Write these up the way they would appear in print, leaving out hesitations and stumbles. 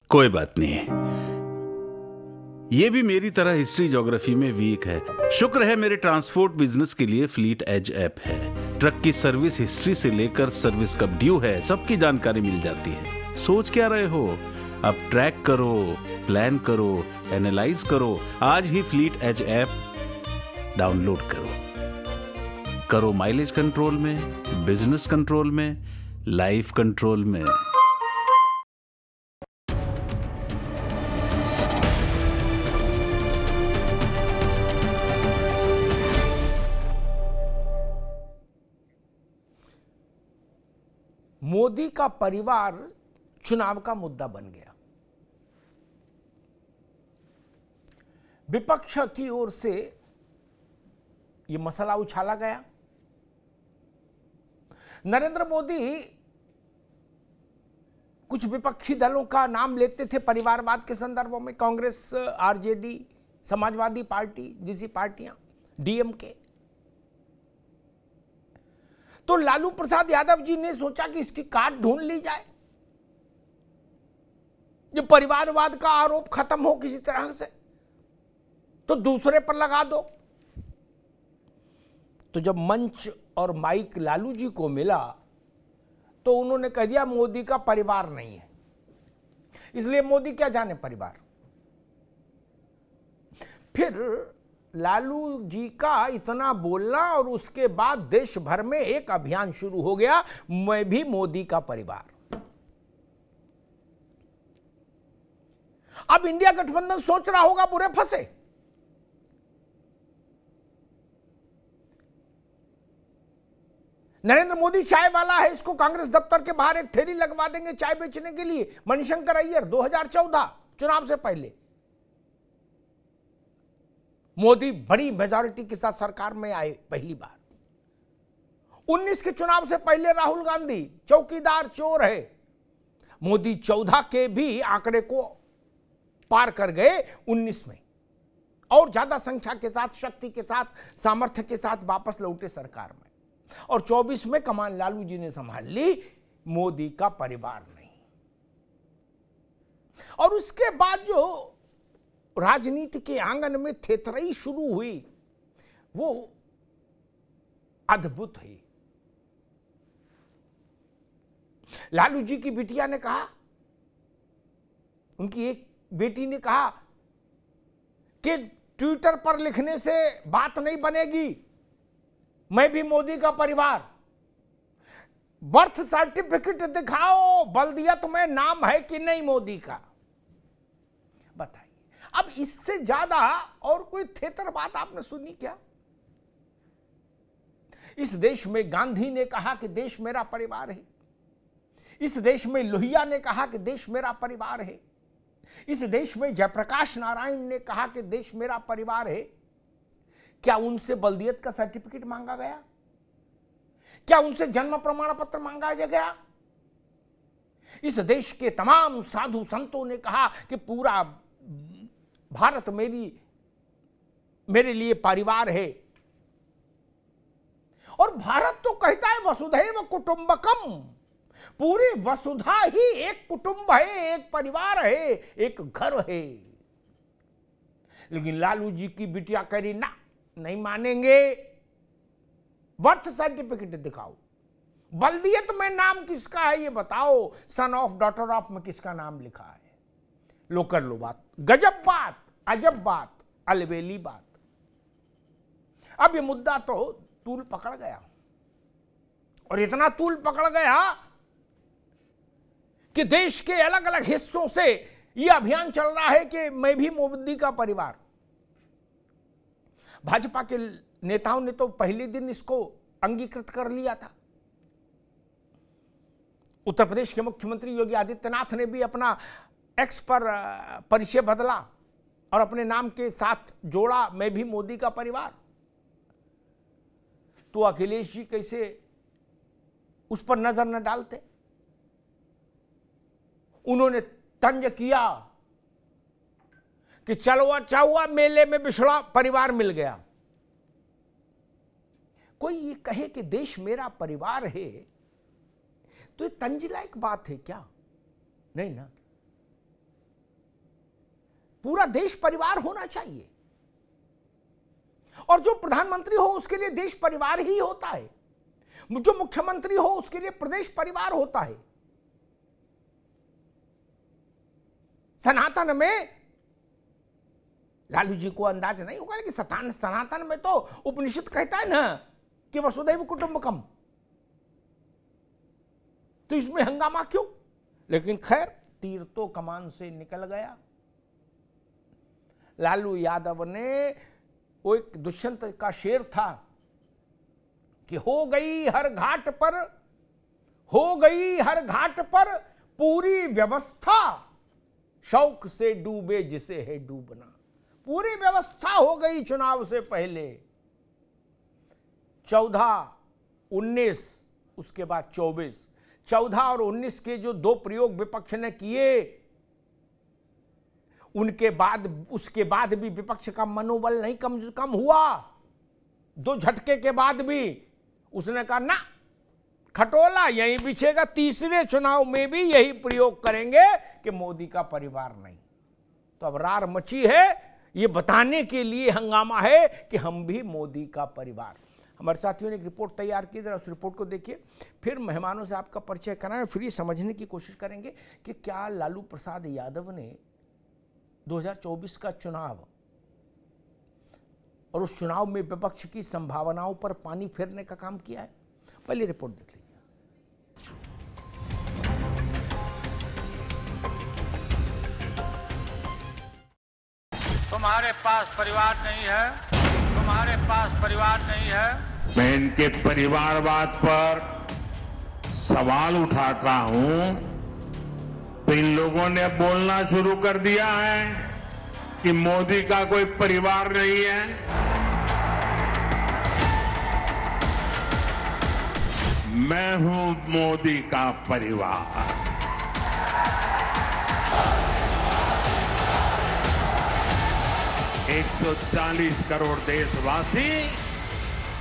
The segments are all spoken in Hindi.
कोई बात नहीं, ये भी मेरी तरह हिस्ट्री ज्योग्राफी में वीक है। शुक्र है मेरे ट्रांसपोर्ट बिजनेस के लिए फ्लीट एज ऐप है। ट्रक की सर्विस हिस्ट्री से लेकर सर्विस कब ड्यू है सबकी जानकारी मिल जाती है। सोच क्या रहे हो? अब ट्रैक करो, प्लान करो, एनालाइज करो। आज ही फ्लीट एज ऐप डाउनलोड करो माइलेज कंट्रोल में, बिजनेस कंट्रोल में, लाइफ कंट्रोल में। मोदी का परिवार चुनाव का मुद्दा बन गया। विपक्ष की ओर से यह मसला उछाला गया। नरेंद्र मोदी कुछ विपक्षी दलों का नाम लेते थे परिवारवाद के संदर्भ में, कांग्रेस, आरजेडी, समाजवादी पार्टी जैसी पार्टियां, डीएमके। तो लालू प्रसाद यादव जी ने सोचा कि इसकी काट ढूंढ ली जाए, जो परिवारवाद का आरोप खत्म हो किसी तरह से, तो दूसरे पर लगा दो। तो जब मंच और माइक लालू जी को मिला तो उन्होंने कह दिया मोदी का परिवार नहीं है, इसलिए मोदी क्या जाने परिवार। फिर लालू जी का इतना बोलना और उसके बाद देश भर में एक अभियान शुरू हो गया, मैं भी मोदी का परिवार। अब इंडिया गठबंधन सोच रहा होगा बुरे फंसे। नरेंद्र मोदी चाय वाला है, इसको कांग्रेस दफ्तर के बाहर एक ठेली लगवा देंगे चाय बेचने के लिए। मणिशंकर अय्यर 2014 चुनाव से पहले मोदी बड़ी मेजॉरिटी के साथ सरकार में आए पहली बार। 19 के चुनाव से पहले राहुल गांधी चौकीदार चोर है, मोदी 14 के भी आंकड़े को पार कर गए 19 में, और ज्यादा संख्या के साथ, शक्ति के साथ, सामर्थ्य के साथ वापस लौटे सरकार में। और 24 में कमान लालू जी ने संभाल ली, मोदी का परिवार नहीं। और उसके बाद जो राजनीति के आंगन में थेथरई शुरू हुई वो अद्भुत है। लालू जी की बिटिया ने कहा, उनकी एक बेटी ने कहा कि ट्विटर पर लिखने से बात नहीं बनेगी, मैं भी मोदी का परिवार। बर्थ सर्टिफिकेट दिखाओ, बल्दियत में नाम है कि नहीं मोदी का, बताइए। अब इससे ज्यादा और कोई थेतर बात आपने सुनी क्या? इस देश में गांधी ने कहा कि देश मेरा परिवार है। इस देश में लोहिया ने कहा कि देश मेरा परिवार है। इस देश में जयप्रकाश नारायण ने कहा कि देश मेरा परिवार है। क्या उनसे बल्दियत का सर्टिफिकेट मांगा गया? क्या उनसे जन्म प्रमाण पत्र मांगा गया? इस देश के तमाम साधु संतों ने कहा कि पूरा भारत मेरे लिए परिवार है। और भारत तो कहता है वसुधैव कुटुंबकम, पूरी वसुधा ही एक कुटुंब है, एक परिवार है, एक घर है। लेकिन लालू जी की बिटिया कह रही ना, नहीं मानेंगे, बर्थ सर्टिफिकेट दिखाओ, बल्दियत में नाम किसका है ये बताओ, सन ऑफ, डॉटर ऑफ में किसका नाम लिखा है। लो कर लो बात, गजब बात, अजब बात, अलबेली बात। अब ये मुद्दा तो तूल पकड़ गया, और इतना तूल पकड़ गया कि देश के अलग अलग हिस्सों से यह अभियान चल रहा है कि मैं भी मोदी का परिवार। भाजपा के नेताओं ने तो पहले दिन इसको अंगीकृत कर लिया था। उत्तर प्रदेश के मुख्यमंत्री योगी आदित्यनाथ ने भी अपना एक्स पर परिचय बदला और अपने नाम के साथ जोड़ा, मैं भी मोदी का परिवार। तो अखिलेश जी कैसे उस पर नजर न डालते? उन्होंने तंज किया कि चलवा चाहुआ मेले में बिछड़ा परिवार मिल गया। कोई ये कहे कि देश मेरा परिवार है तो ये तंज लायक बात है क्या? नहीं ना। पूरा देश परिवार होना चाहिए, और जो प्रधानमंत्री हो उसके लिए देश परिवार ही होता है, जो मुख्यमंत्री हो उसके लिए प्रदेश परिवार होता है। सनातन में लालू जी को अंदाज नहीं होगा, लेकिन सनातन में तो उपनिषद कहता है ना कि वसुधैव कुटुंबकम, तो इसमें हंगामा क्यों? लेकिन खैर, तीर तो कमान से निकल गया। लालू यादव ने, वो एक दुष्यंत का शेर था कि हो गई हर घाट पर पूरी व्यवस्था, शौक से डूबे जिसे है डूबना। पूरी व्यवस्था हो गई चुनाव से पहले, 14, 19, उसके बाद 24, 14 और 19 के जो 2 प्रयोग विपक्ष ने किए, उसके बाद भी विपक्ष का मनोबल नहीं कम हुआ। 2 झटके के बाद भी उसने कहा ना, खटोला यहीं बिछेगा, तीसरे चुनाव में भी यही प्रयोग करेंगे कि मोदी का परिवार नहीं। तो अब रार मची है, ये बताने के लिए हंगामा है कि हम भी मोदी का परिवार। हमारे साथियों ने एक रिपोर्ट तैयार की, जरा उस रिपोर्ट को देखिए, फिर मेहमानों से आपका परिचय कराएं, फिर ये समझने की कोशिश करेंगे कि क्या लालू प्रसाद यादव ने 2024 का चुनाव और उस चुनाव में विपक्ष की संभावनाओं पर पानी फेरने का काम किया है। पहले रिपोर्ट देख लीजिए। तुम्हारे पास परिवार नहीं है, तुम्हारे पास परिवार नहीं है। मैं इनके परिवारवाद पर सवाल उठाता हूं तो इन लोगों ने बोलना शुरू कर दिया है कि मोदी का कोई परिवार नहीं है। मैं हूं मोदी का परिवार। 140 करोड़ देशवासी,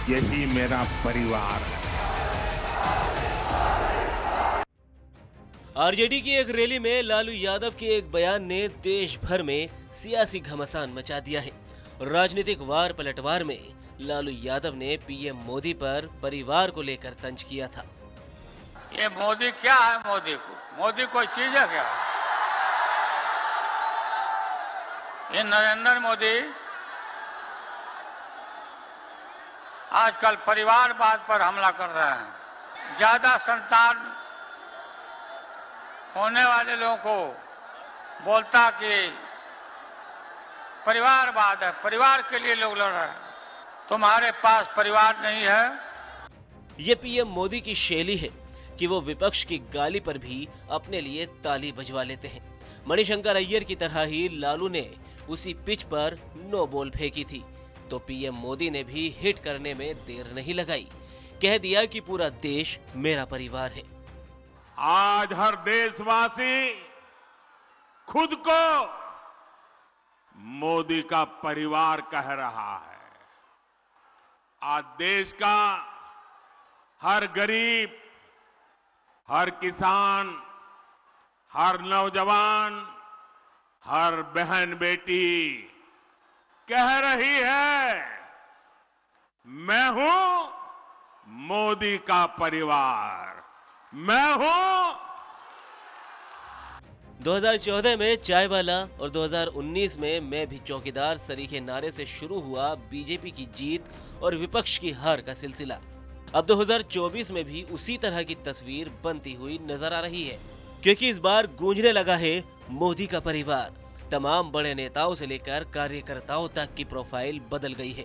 यही मेरा परिवार है। आरजेडी की एक रैली में लालू यादव के एक बयान ने देश भर में सियासी घमासान मचा दिया है। राजनीतिक वार पलटवार में लालू यादव ने पीएम मोदी पर परिवार को लेकर तंज किया था। ये मोदी क्या है? मोदी कोई चीज है क्या? ये नरेंद्र मोदी आजकल परिवारवाद पर हमला कर रहे हैं। ज्यादा संतान होने वाले लोगों को बोलता कि परिवारवाद है, परिवार के लिए लोग लड़ रहे हैं। तुम्हारे पास परिवार नहीं है। ये पीएम मोदी की शैली है कि वो विपक्ष की गाली पर भी अपने लिए ताली बजवा लेते हैं। मणिशंकर अय्यर की तरह ही लालू ने उसी पिच पर नो बॉल फेंकी थी, तो पीएम मोदी ने भी हिट करने में देर नहीं लगाई। कह दिया कि पूरा देश मेरा परिवार है। आज हर देशवासी खुद को मोदी का परिवार कह रहा है। आज देश का हर गरीब, हर किसान, हर नौजवान, हर बहन बेटी कह रही है, मैं हूं मोदी का परिवार, मैं हूं। 2014 में चाय वाला और 2019 में मैं भी चौकीदार सरीखे नारे से शुरू हुआ बीजेपी की जीत और विपक्ष की हार का सिलसिला अब 2024 में भी उसी तरह की तस्वीर बनती हुई नजर आ रही है, क्योंकि इस बार गूंजने लगा है मोदी का परिवार। तमाम बड़े नेताओं से लेकर कार्यकर्ताओं तक की प्रोफाइल बदल गई है।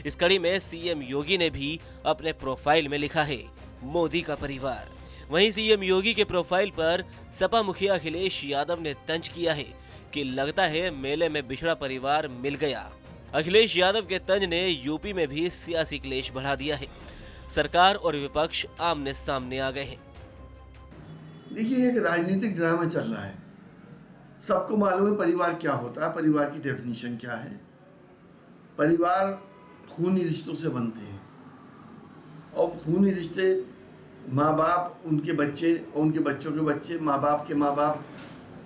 इस कड़ी में सीएम योगी ने भी अपने प्रोफाइल में लिखा है मोदी का परिवार। वहीं सीएम योगी के प्रोफाइल पर सपा मुखिया अखिलेश यादव ने तंज किया है कि लगता है मेले में बिछड़ा परिवार मिल गया। अखिलेश यादव के तंज ने यूपी में भी सियासी क्लेश बढ़ा दिया है। सरकार और विपक्ष आमने सामने आ गए हैं। देखिए, एक राजनीतिक ड्रामा चल रहा है। सबको मालूम है परिवार क्या होता है, परिवार की डेफिनेशन क्या है। परिवार खूनी रिश्तों से बनते हैं और खूनी रिश्ते माँ बाप, उनके बच्चे और उनके बच्चों के बच्चे, माँ बाप के माँ बाप,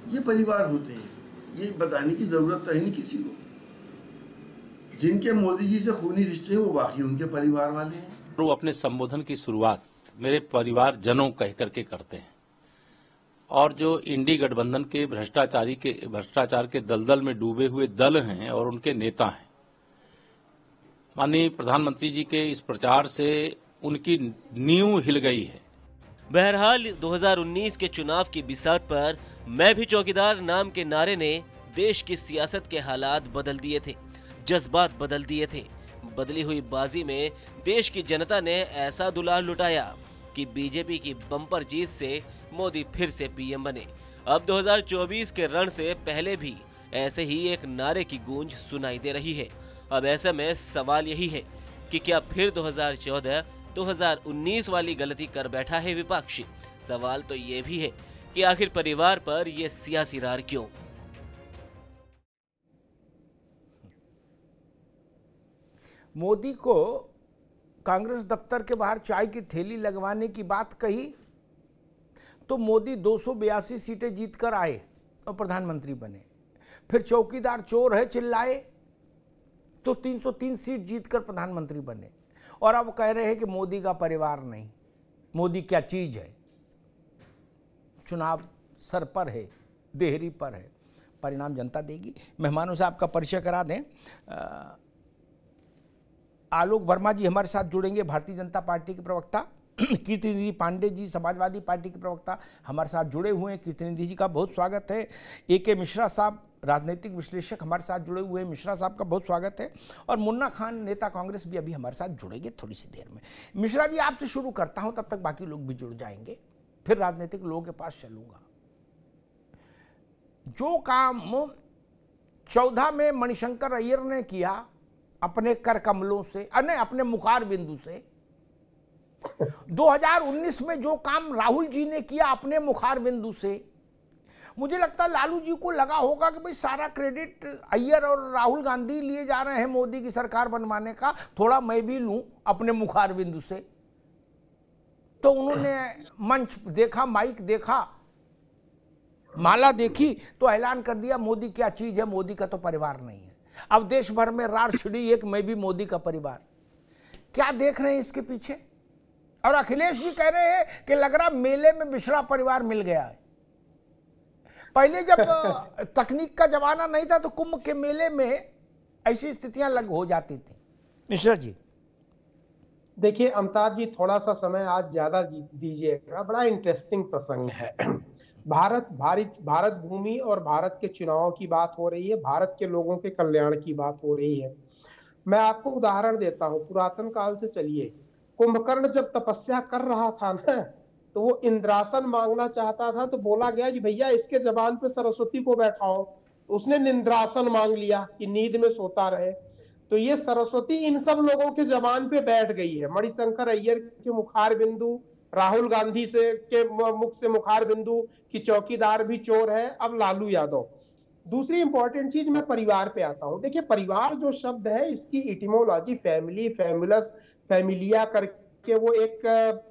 ये परिवार होते हैं। ये बताने की जरूरत तो है नहीं किसी को। जिनके मोदी जी से खूनी रिश्ते हैं वो वाकई उनके परिवार वाले हैं। वो अपने संबोधन की शुरुआत मेरे परिवार जनों कह करके करते हैं, और जो इंडी गठबंधन के भ्रष्टाचार के दलदल में डूबे हुए दल हैं और उनके नेता हैं, माननीय प्रधानमंत्री जी के इस प्रचार से उनकी नींव हिल गई है। बहरहाल 2019 के चुनाव की बिसात पर मैं भी चौकीदार नाम के नारे ने देश की सियासत के हालात बदल दिए थे, जज्बात बदल दिए थे। बदली हुई बाजी में देश की जनता ने ऐसा दुलार लुटाया कि बीजेपी की बम्पर जीत से मोदी फिर से पीएम बने। अब 2024 के रण से पहले भी ऐसे ही एक नारे की गूंज सुनाई दे रही है। अब ऐसे में सवाल यही है कि क्या फिर 2014-2019 वाली गलती कर बैठा है विपक्ष? सवाल तो ये भी है कि आखिर परिवार पर ये सियासी रार क्यों? मोदी को कांग्रेस दफ्तर के बाहर चाय की ठेली लगवाने की बात कही तो मोदी 282 सीटें जीतकर आए और प्रधानमंत्री बने। फिर चौकीदार चोर है चिल्लाए तो 303 सीट जीतकर प्रधानमंत्री बने। और अब कह रहे हैं कि मोदी का परिवार नहीं, मोदी क्या चीज है। चुनाव सर पर है, देहरी पर है, परिणाम जनता देगी। मेहमानों से आपका परिचय करा दें। आलोक वर्मा जी हमारे साथ जुड़ेंगे, भारतीय जनता पार्टी के प्रवक्ता। कीर्तिनिधि पांडे जी समाजवादी पार्टी के प्रवक्ता हमारे साथ जुड़े हुए हैं। कीर्तिनिधि जी का बहुत स्वागत है। AK मिश्रा साहब राजनीतिक विश्लेषक हमारे साथ जुड़े हुए हैं, मिश्रा साहब का बहुत स्वागत है। और मुन्ना खान नेता कांग्रेस भी अभी हमारे साथ जुड़ेंगे थोड़ी सी देर में। मिश्रा जी आपसे शुरू करता हूं, तब तक बाकी लोग भी जुड़ जाएंगे, फिर राजनीतिक लोगों के पास चलूंगा। जो काम 14 में मणिशंकर अय्यर ने किया अपने कर कमलों से, अपने मुखार बिंदु से, 2019 में जो काम राहुल जी ने किया अपने मुखार बिंदु से, मुझे लगता है लालू जी को लगा होगा कि भाई सारा क्रेडिट अय्यर और राहुल गांधी लिए जा रहे हैं मोदी की सरकार बनवाने का, थोड़ा मैं भी लूं अपने मुखार बिंदु से। तो उन्होंने मंच देखा, माइक देखा, माला देखी तो ऐलान कर दिया मोदी क्या चीज है, मोदी का तो परिवार नहीं है। अब देश भर में रार छिड़ी एक मैं भी मोदी का परिवार। क्या देख रहे हैं इसके पीछे? और अखिलेश जी कह रहे हैं कि लग रहा मेले में बिछड़ा परिवार मिल गया है। पहले जब तकनीक का जमाना नहीं था तो कुंभ के मेले में ऐसी स्थितियां लग हो जाती थी। मिश्रा जी देखिए, अमिताभ जी थोड़ा सा समय आज ज्यादा दीजिएगा, बड़ा इंटरेस्टिंग प्रसंग है। भारत भूमि और भारत के चुनाव की बात हो रही है, भारत के लोगों के कल्याण की बात हो रही है। मैं आपको उदाहरण देता हूं, पुरातन काल से चलिए। कुंभकर्ण जब तपस्या कर रहा था ना, तो वो इंद्रासन मांगना चाहता था, तो बोला गया कि भैया इसके जबान पे सरस्वती को बैठाओ। उसने निंद्रासन मांग लिया कि नींद में सोता रहे। तो ये सरस्वती इन सब लोगों के जबान पे बैठ गई है। मणिशंकर अय्यर के मुखार बिंदु, राहुल गांधी से के मुख से मुखार बिंदु कि चौकीदार भी चोर है, अब लालू यादव। दूसरी इंपॉर्टेंट चीज, मैं परिवार पे आता हूं। देखिए, परिवार जो शब्द है इसकी इटिमोलॉजी फैमिली, फैमुलस, फैमिलिया करके वो एक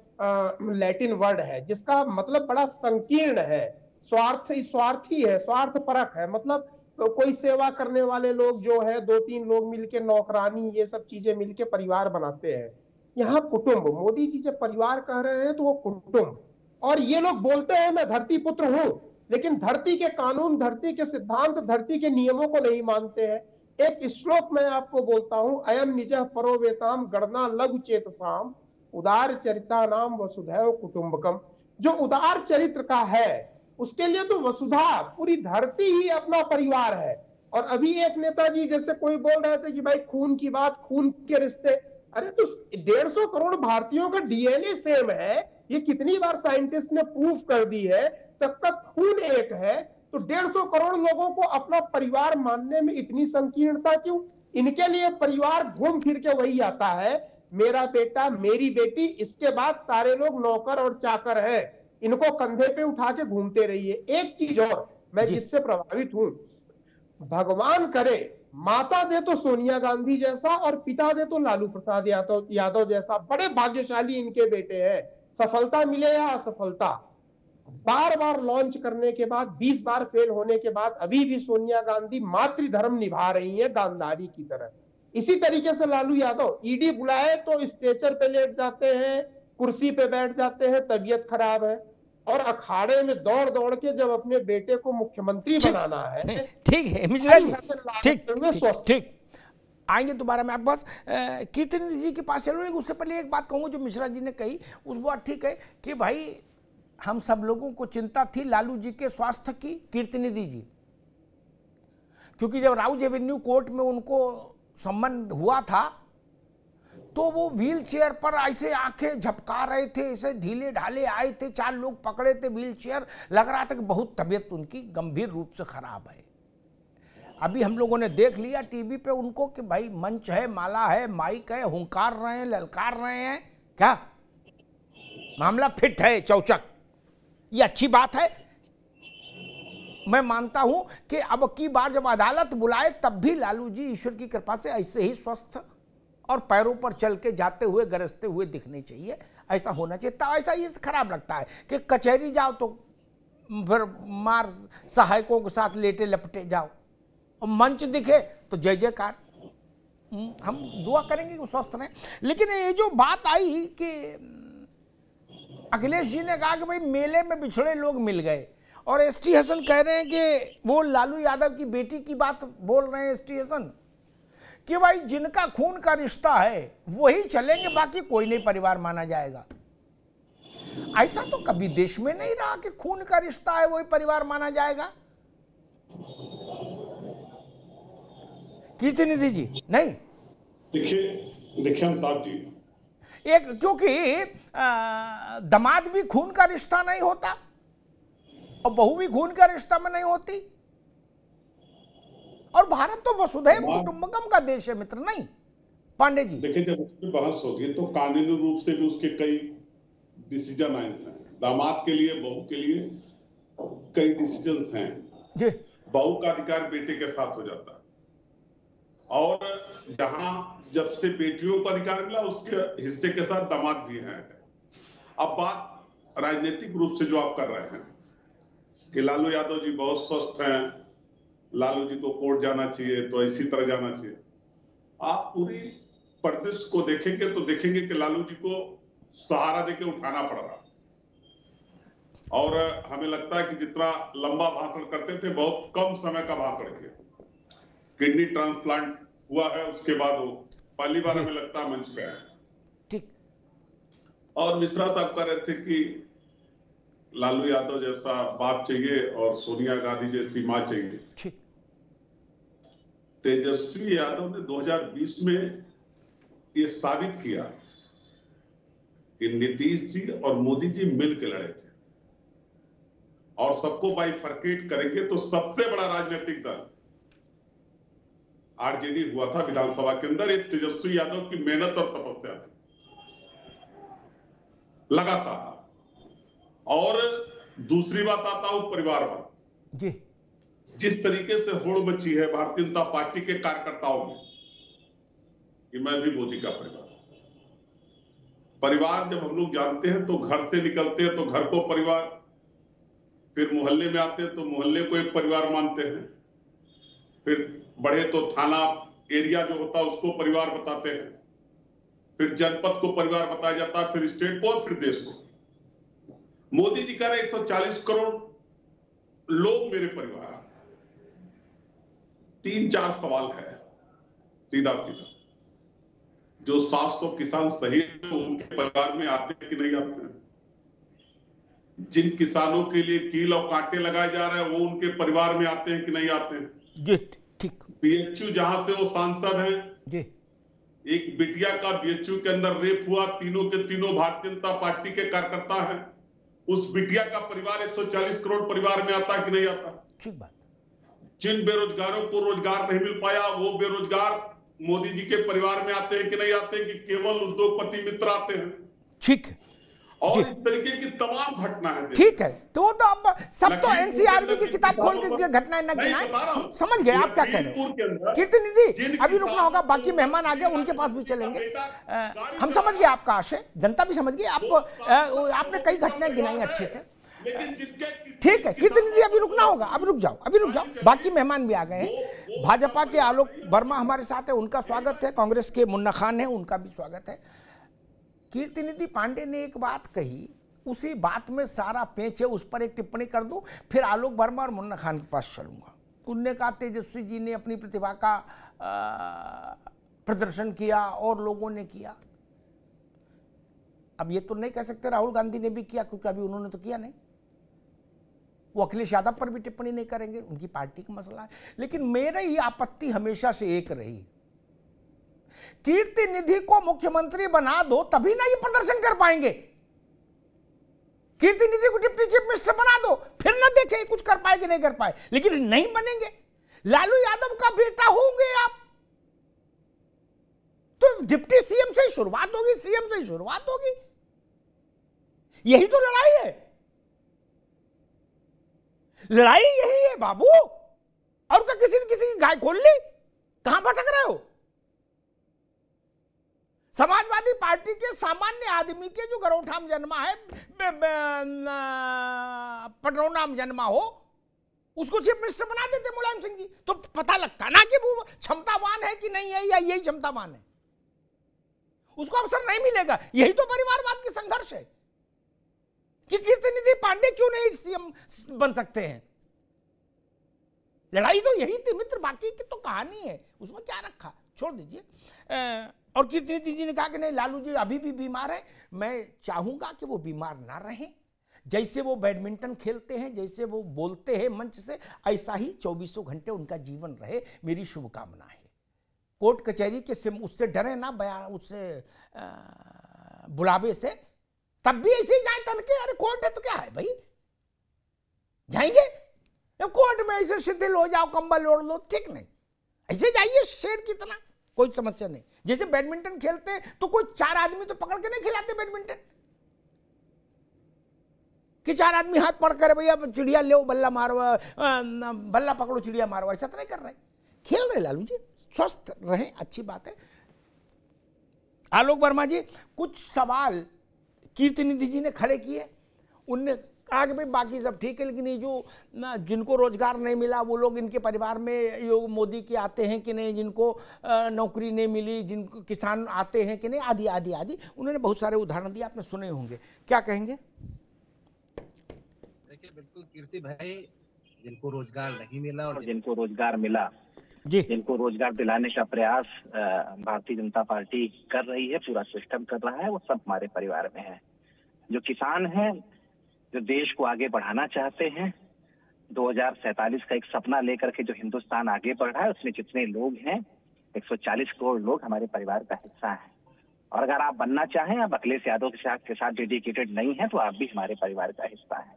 लैटिन वर्ड है जिसका मतलब बड़ा संकीर्ण है, स्वार्थी है, स्वार्थपरक है। मतलब कोई सेवा करने वाले लोग जो है, 2-3 लोग मिलके, नौकरानी, ये सब चीजें मिलके परिवार बनाते हैं। यहाँ कुटुंब, मोदी जी जब परिवार कह रहे हैं तो वो कुटुंब। और ये लोग बोलते हैं मैं धरती पुत्र हूं, लेकिन धरती के कानून, धरती के सिद्धांत, धरती के नियमों को नहीं मानते हैं। एक श्लोक मैं आपको बोलता हूं, अयम निजः परो वेताम गणना लघु चेतसाम उदार चरिता नाम वसुधैव कुटुंबकम। जो उदार चरित्र का है उसके लिए तो वसुधा, पूरी धरती ही अपना परिवार है। और अभी एक नेताजी जैसे कोई बोल रहे थे कि भाई खून की बात, खून के रिश्ते, अरे तो 150 करोड़ भारतीयों का DNA सेम है, ये कितनी बार साइंटिस्ट ने प्रूफ कर दी है, सबका खून एक है। तो 150 करोड़ लोगों को अपना परिवार मानने में इतनी संकीर्णता क्यों? इनके लिए परिवार घूम फिर के वही आता है, मेरा बेटा, मेरी बेटी, इसके बाद सारे लोग नौकर और चाकर है, इनको कंधे पे उठा के घूमते रहिए। एक चीज और, मैं जिससे प्रभावित हूं, भगवान करे माता दे तो सोनिया गांधी जैसा और पिता दे तो लालू प्रसाद यादव जैसा। बड़े भाग्यशाली इनके बेटे हैं, सफलता मिले या असफलता, बार बार लॉन्च करने के बाद 20 बार फेल होने के बाद अभी भी सोनिया गांधी मातृधर्म निभा रही है गांधारी की तरह। इसी तरीके से लालू यादव ईडी बुलाए तो स्टेचर पे लेट जाते हैं, कुर्सी पे बैठ जाते हैं, तबीयत खराब है, और अखाड़े में दौड़ दौड़ के जब अपने बेटे को मुख्यमंत्री बनाना है। ठीक है मिश्रा जी, ठीक ठीक आएंगे दोबारा मैं आपके पास। कीर्तिनिधि जी के पास चलूंगा। उससे पहले एक बात कहूंगा जो मिश्रा जी ने कही, उस बात ठीक है कि भाई हम सब लोगों को चिंता थी लालू जी के स्वास्थ्य की, कीर्तिनिधि जी, क्योंकि जब राउज एवेन्यू कोर्ट में उनको संबंध हुआ था तो वो व्हील चेयर पर ऐसे आंखें झपका रहे थे, ऐसे ढीले ढाले आए थे, 4 लोग पकड़े थे व्हील चेयर, लग रहा था कि बहुत तबीयत उनकी गंभीर रूप से खराब है। अभी हम लोगों ने देख लिया टीवी पे उनको कि भाई मंच है, माला है, माइक है, हुंकार रहे हैं, ललकार रहे हैं, क्या मामला फिट है, चौचक। ये अच्छी बात है। मैं मानता हूं कि अब की बार जब अदालत बुलाए तब भी लालू जी ईश्वर की कृपा से ऐसे ही स्वस्थ और पैरों पर चल के जाते हुए गरजते हुए दिखने चाहिए, ऐसा होना चाहिए। तो ऐसा ये खराब लगता है कि कचहरी जाओ तो फिर मार सहायकों के साथ लेटे लपटे जाओ, और मंच दिखे तो जय जयकार। हम दुआ करेंगे कि स्वस्थ रहें। लेकिन ये जो बात आई कि अखिलेश जी ने कहा कि भाई मेले में बिछड़े लोग मिल गए, और एसटी हसन कह रहे हैं कि वो लालू यादव की बेटी की बात बोल रहे हैं एसटी हसन कि भाई जिनका खून का रिश्ता है वही चलेंगे, बाकी कोई नहीं परिवार माना जाएगा। ऐसा तो कभी देश में नहीं रहा कि खून का रिश्ता है वही परिवार माना जाएगा। कीर्तिनिधि जी नहीं, देखिए अमिताभ जी, एक क्योंकि दामाद भी खून का रिश्ता नहीं होता और बहू भी खून का रिश्ता में नहीं होती, और भारत तो वसुधैव कुटुंबकम का देश है मित्र, नहीं पांडे जी। देखिए जब उस पर बहस होगी तो कानूनी रूप से भी उसके कई डिसीजन आए हैं। दामाद के लिए, बहू के लिए कई डिसीजंस हैं जी। बहू का अधिकार बेटे के साथ हो जाता है, और जहां जब से बेटियों को अधिकार मिला उसके हिस्से के साथ दामाद भी हैं। अब बात राजनीतिक रूप से जो आप कर रहे हैं कि लालू यादव जी बहुत स्वस्थ हैं, लालू जी को कोर्ट जाना चाहिए तो इसी तरह जाना चाहिए, आप पूरी परिदृश्य को देखेंगे तो देखेंगे कि लालू जी को सहारा देके उठाना पड़ रहा, और हमें लगता है कि जितना लंबा भाषण करते थे बहुत कम समय का भाषण किया। किडनी ट्रांसप्लांट हुआ है, उसके बाद वो पहली बार हमें लगता है मंच पे आए। ठीक। और मिश्रा साहब कह रहे थे कि लालू यादव जैसा बाप चाहिए और सोनिया गांधी जैसी मां चाहिए। ठीक। तेजस्वी यादव ने 2020 में ये साबित किया कि नीतीश जी और मोदी जी मिलकर लड़े थे, और सबको बाइफरकेट करेंगे तो सबसे बड़ा राजनीतिक दल आरजेडी हुआ था विधानसभा के अंदर। एक तेजस्वी यादव की मेहनत और तपस्या थी लगातार। और दूसरी बात आता हूं परिवारवाद जी। जिस तरीके से होड़ मची है भारतीय जनता पार्टी के कार्यकर्ताओं में कि मैं भी मोदी का परिवार जब हम लोग जानते हैं तो घर से निकलते हैं तो घर को परिवार, फिर मोहल्ले में आते हैं तो मोहल्ले को एक परिवार मानते हैं, फिर बढ़े तो थाना एरिया जो होता है उसको परिवार बताते हैं, फिर जनपद को परिवार बताया जाता है, फिर स्टेट को और फिर देश को। मोदी जी कह रहे 140 करोड़ लोग मेरे परिवार। 3-4 सवाल है सीधा सीधा, जो 700 किसान शहीद उनके परिवार में आते हैं कि नहीं आते हैं? जिन किसानों के लिए कील और कांटे लगाए जा रहे हैं वो उनके परिवार में आते हैं कि नहीं आते हैं? जी ठीक। बीएचयू जहां से वो सांसद हैं जी, एक बिटिया का बीएचयू के अंदर रेप हुआ, तीनों के तीनों भारतीय जनता पार्टी के कार्यकर्ता हैं, उस बिटिया का परिवार 140 करोड़ परिवार में आता कि नहीं आता? ठीक बात। जिन बेरोजगारों को रोजगार नहीं मिल पाया वो बेरोजगार मोदी जी के परिवार में आते हैं कि नहीं आते, कि केवल उद्योगपति मित्र आते हैं? ठीक। और इस तरीके की तमाम घटना है। ठीक है, तो वो तो अब सब तो एनसीआरबी की किताब खोल के घटनाएं न गिनाएं, समझ गए आप क्या कह रहे हो। कीर्तिनिधि अभी रुकना होगा, बाकी मेहमान आ गए उनके पास भी चलेंगे। हम समझ गए आपका आशय, जनता भी समझ गई। आपने कई घटनाएं गिनाई अच्छे से। लेकिन जिनके ठीक है, कीर्ति अभी रुकना होगा, अभी रुक जाओ, बाकी मेहमान भी आ गए हैं। भाजपा के आलोक वर्मा हमारे साथ है, उनका स्वागत है। कांग्रेस के मुन्ना खान है, उनका भी स्वागत है। कीर्ति पांडे ने एक बात कही, उसी बात में सारा पेच है, उस पर एक टिप्पणी कर दूं, फिर आलोक वर्मा और मुन्ना खान के पास चलूंगा। उनने कहा तेजस्वी जी ने अपनी प्रतिभा का प्रदर्शन किया और लोगों ने किया। अब ये तो नहीं कह सकते राहुल गांधी ने भी किया, क्योंकि अभी उन्होंने तो किया नहीं। वो अखिलेश यादव पर भी टिप्पणी नहीं करेंगे, उनकी पार्टी का मसला है। लेकिन मेरी आपत्ति हमेशा से एक रही, कीर्ति निधि को मुख्यमंत्री बना दो तभी ना ये प्रदर्शन कर पाएंगे। कीर्ति निधि को डिप्टी चीफ मिनिस्टर बना दो, फिर ना देखें कुछ कर पाए कि नहीं कर पाए। लेकिन नहीं बनेंगे, लालू यादव का बेटा होंगे आप, तो डिप्टी सीएम से शुरुआत होगी, सीएम से शुरुआत होगी। यही तो लड़ाई है, लड़ाई यही है बाबू। और क्या किसी ने किसी की गाय खोल ली? कहां भटक रहे हो? समाजवादी पार्टी के सामान्य आदमी के जो गरोठा में जन्मा है, पटरौना में जन्मा हो, उसको चीफ मिनिस्टर बना देते मुलायम सिंह जी, तो पता लगता ना कि वो क्षमतावान है कि नहीं है, या यही क्षमतावान है। उसको अवसर नहीं मिलेगा। यही तो परिवारवाद की संघर्ष है कि कीर्ति पांडे क्यों नहीं सीएम बन सकते हैं। लड़ाई तो यही थी मित्र, बाकी की तो कहानी है, उसमें क्या रखा, छोड़ दीजिए। और कीर्ति जी ने कहा कि नहीं, लालू जी अभी भी बीमार है। मैं चाहूंगा कि वो बीमार ना रहे। जैसे वो बैडमिंटन खेलते हैं, जैसे वो बोलते हैं मंच से, ऐसा ही 24 घंटे उनका जीवन रहे, मेरी शुभकामना है। कोर्ट कचहरी के उससे डरे ना, बयान उससे बुलावे से, तब भी ऐसे ही जाए तन के। अरे कोर्ट है तो क्या है भाई, जाएंगे कोर्ट में ऐसे शिथिल हो जाओ, कंबल ओढ़ लो, ठीक नहीं, ऐसे जाइए शेर की तरह, कोई समस्या नहीं। जैसे बैडमिंटन खेलते तो कोई 4 आदमी तो पकड़ के नहीं खिलाते बैडमिंटन, कि 4 आदमी हाथ पकड़ कर भैया चिड़िया ले बल्ला मारो, बल्ला पकड़ो चिड़िया मारो, ऐसा तो नहीं कर रहे। खेल रहे लालू जी, स्वस्थ रहें, अच्छी बात है। आलोक वर्मा जी, कुछ सवाल कीर्ति निधि जी ने खड़े किए। उनने कहा कि भाई बाकी सब ठीक है, लेकिन ये जो जिनको रोजगार नहीं मिला वो लोग इनके परिवार में योग मोदी के आते हैं कि नहीं, जिनको नौकरी नहीं मिली, जिनको किसान आते हैं कि नहीं, आदि आदि आदि। उन्होंने बहुत सारे उदाहरण दिए, आपने सुने होंगे, क्या कहेंगे? देखिए बिल्कुल कीर्ति भाई, जिनको रोजगार नहीं मिला और जिनको रोजगार मिला जी, जिनको रोजगार दिलाने का प्रयास भारतीय जनता पार्टी कर रही है, पूरा सिस्टम कर रहा है, वो सब हमारे परिवार में है। जो किसान हैं, जो देश को आगे बढ़ाना चाहते हैं, 2047 का एक सपना लेकर के जो हिंदुस्तान आगे बढ़ रहा है, उसमें जितने लोग हैं 140 करोड़ लोग हमारे परिवार का हिस्सा हैं। और अगर आप बनना चाहें, आप अखिलेश यादव के साथ डेडिकेटेड नहीं है, तो आप भी हमारे परिवार का हिस्सा है।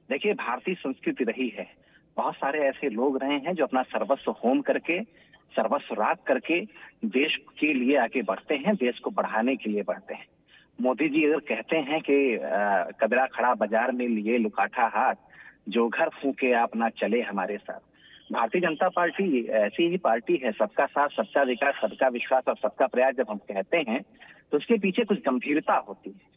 देखिए, भारतीय संस्कृति रही है, बहुत सारे ऐसे लोग रहे हैं जो अपना सर्वस्व होम करके, सर्वस्व राग करके देश के लिए आगे बढ़ते हैं, देश को बढ़ाने के लिए बढ़ते हैं। मोदी जी अगर कहते हैं कि कबरा खड़ा बाजार में लिए लुकाठा हाथ, जो घर फूके आप ना चले हमारे साथ। भारतीय जनता पार्टी ऐसी ही पार्टी है, सबका साथ, सबका विकास, सबका विश्वास और सबका प्रयास जब हम कहते हैं तो उसके पीछे कुछ गंभीरता होती है।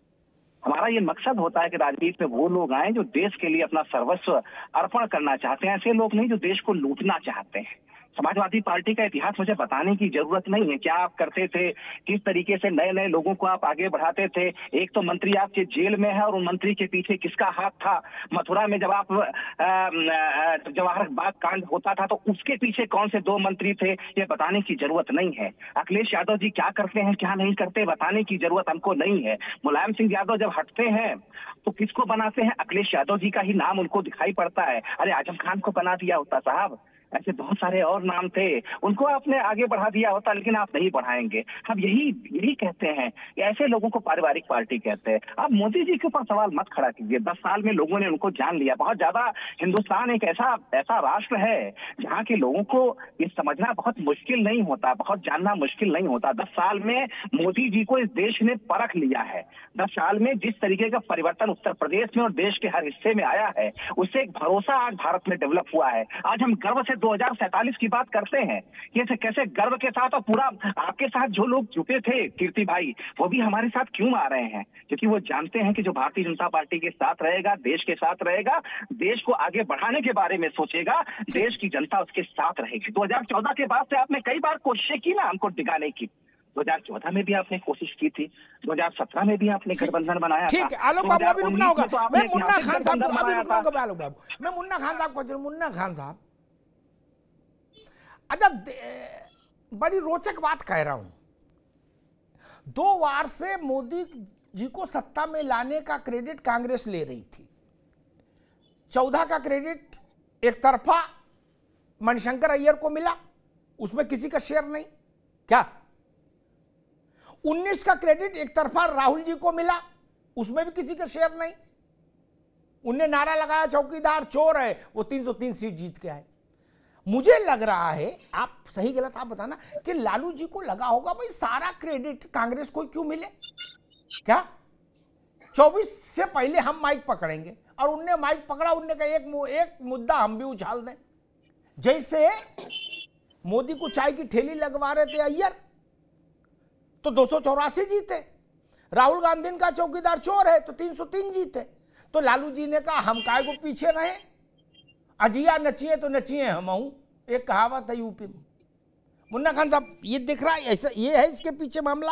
हमारा ये मकसद होता है कि राजनीति में वो लोग आए जो देश के लिए अपना सर्वस्व अर्पण करना चाहते हैं, ऐसे लोग नहीं जो देश को लूटना चाहते हैं। समाजवादी पार्टी का इतिहास मुझे बताने की जरूरत नहीं है, क्या आप करते थे, किस तरीके से नए नए लोगों को आप आगे बढ़ाते थे। एक तो मंत्री आपके जेल में है और उन मंत्री के पीछे किसका हाथ था। मथुरा में जब आप जवाहर बाग कांड होता था तो उसके पीछे कौन से 2 मंत्री थे, ये बताने की जरूरत नहीं है। अखिलेश यादव जी क्या करते हैं, क्या नहीं करते, बताने की जरूरत हमको नहीं है। मुलायम सिंह यादव जब हटते हैं तो किसको बनाते हैं, अखिलेश यादव जी का ही नाम उनको दिखाई पड़ता है। अरे आजम खान को बना दिया होता साहब, ऐसे बहुत सारे और नाम थे, उनको आपने आगे बढ़ा दिया होता, लेकिन आप नहीं बढ़ाएंगे। हम यही कहते हैं, ऐसे लोगों को पारिवारिक पार्टी कहते हैं। आप मोदी जी के ऊपर सवाल मत खड़ा कीजिए, 10 साल में लोगों ने उनको जान लिया बहुत ज्यादा। हिंदुस्तान एक ऐसा राष्ट्र है जहाँ के लोगों को ये समझना बहुत मुश्किल नहीं होता, बहुत जानना मुश्किल नहीं होता। 10 साल में मोदी जी को इस देश ने परख लिया है। 10 साल में जिस तरीके का परिवर्तन उत्तर प्रदेश में और देश के हर हिस्से में आया है, उससे एक भरोसा आज भारत में डेवलप हुआ है। आज हम गर्व से कैसे 2047 की बात करते हैं, कैसे कैसे गर्व के साथ, और पूरा आपके साथ जो लोग जुटे थे कीर्ति भाई, वो भी हमारे साथ क्यों आ रहे हैं? क्योंकि वो जानते हैं कि जो भारतीय जनता पार्टी के साथ रहेगा, देश के साथ रहेगा, देश को आगे बढ़ाने के बारे में सोचेगा, देश की जनता उसके साथ रहेगी। 2014 के बाद से आपने कई बार कोशिशें की ना हमको टिकाने की। 2014 में भी आपने कोशिश की थी, 2017 में भी आपने गठबंधन बनाया था। ठीक है, आलोक बाबू अभी रुकना होगा। मैं मुन्ना खान साहब को अभी रुकना होगा। आलोक बाबू, मैं मुन्ना खान साहब को, मुन्ना खान साहब, अच्छा बड़ी रोचक बात कह रहा हूं। 2 बार से मोदी जी को सत्ता में लाने का क्रेडिट कांग्रेस ले रही थी। 14 का क्रेडिट एक तरफा मणिशंकर अय्यर को मिला, उसमें किसी का शेयर नहीं क्या? 19 का क्रेडिट एक तरफा राहुल जी को मिला, उसमें भी किसी का शेयर नहीं। उनने नारा लगाया चौकीदार चोर है, वो 303 सीट जीत के आए। मुझे लग रहा है, आप सही गलत आप बताना, कि लालू जी को लगा होगा भाई सारा क्रेडिट कांग्रेस को क्यों मिले क्या? 24 से पहले हम माइक पकड़ेंगे, और उनने माइक पकड़ा, उनने कहा एक मुद्दा हम भी उछाल दें। जैसे मोदी को चाय की ठेली लगवा रहे थे अय्यर, तो 284 जीते। राहुल गांधी का चौकीदार चोर है तो 303 जीते। तो लालू जी ने कहा हम काय को पीछे रहे, अजिया नचिए तो नचिए हम हूं, एक कहावत है यूपी में। मुन्ना खान साहब, ये दिख रहा है ऐसा, ये है इसके पीछे मामला?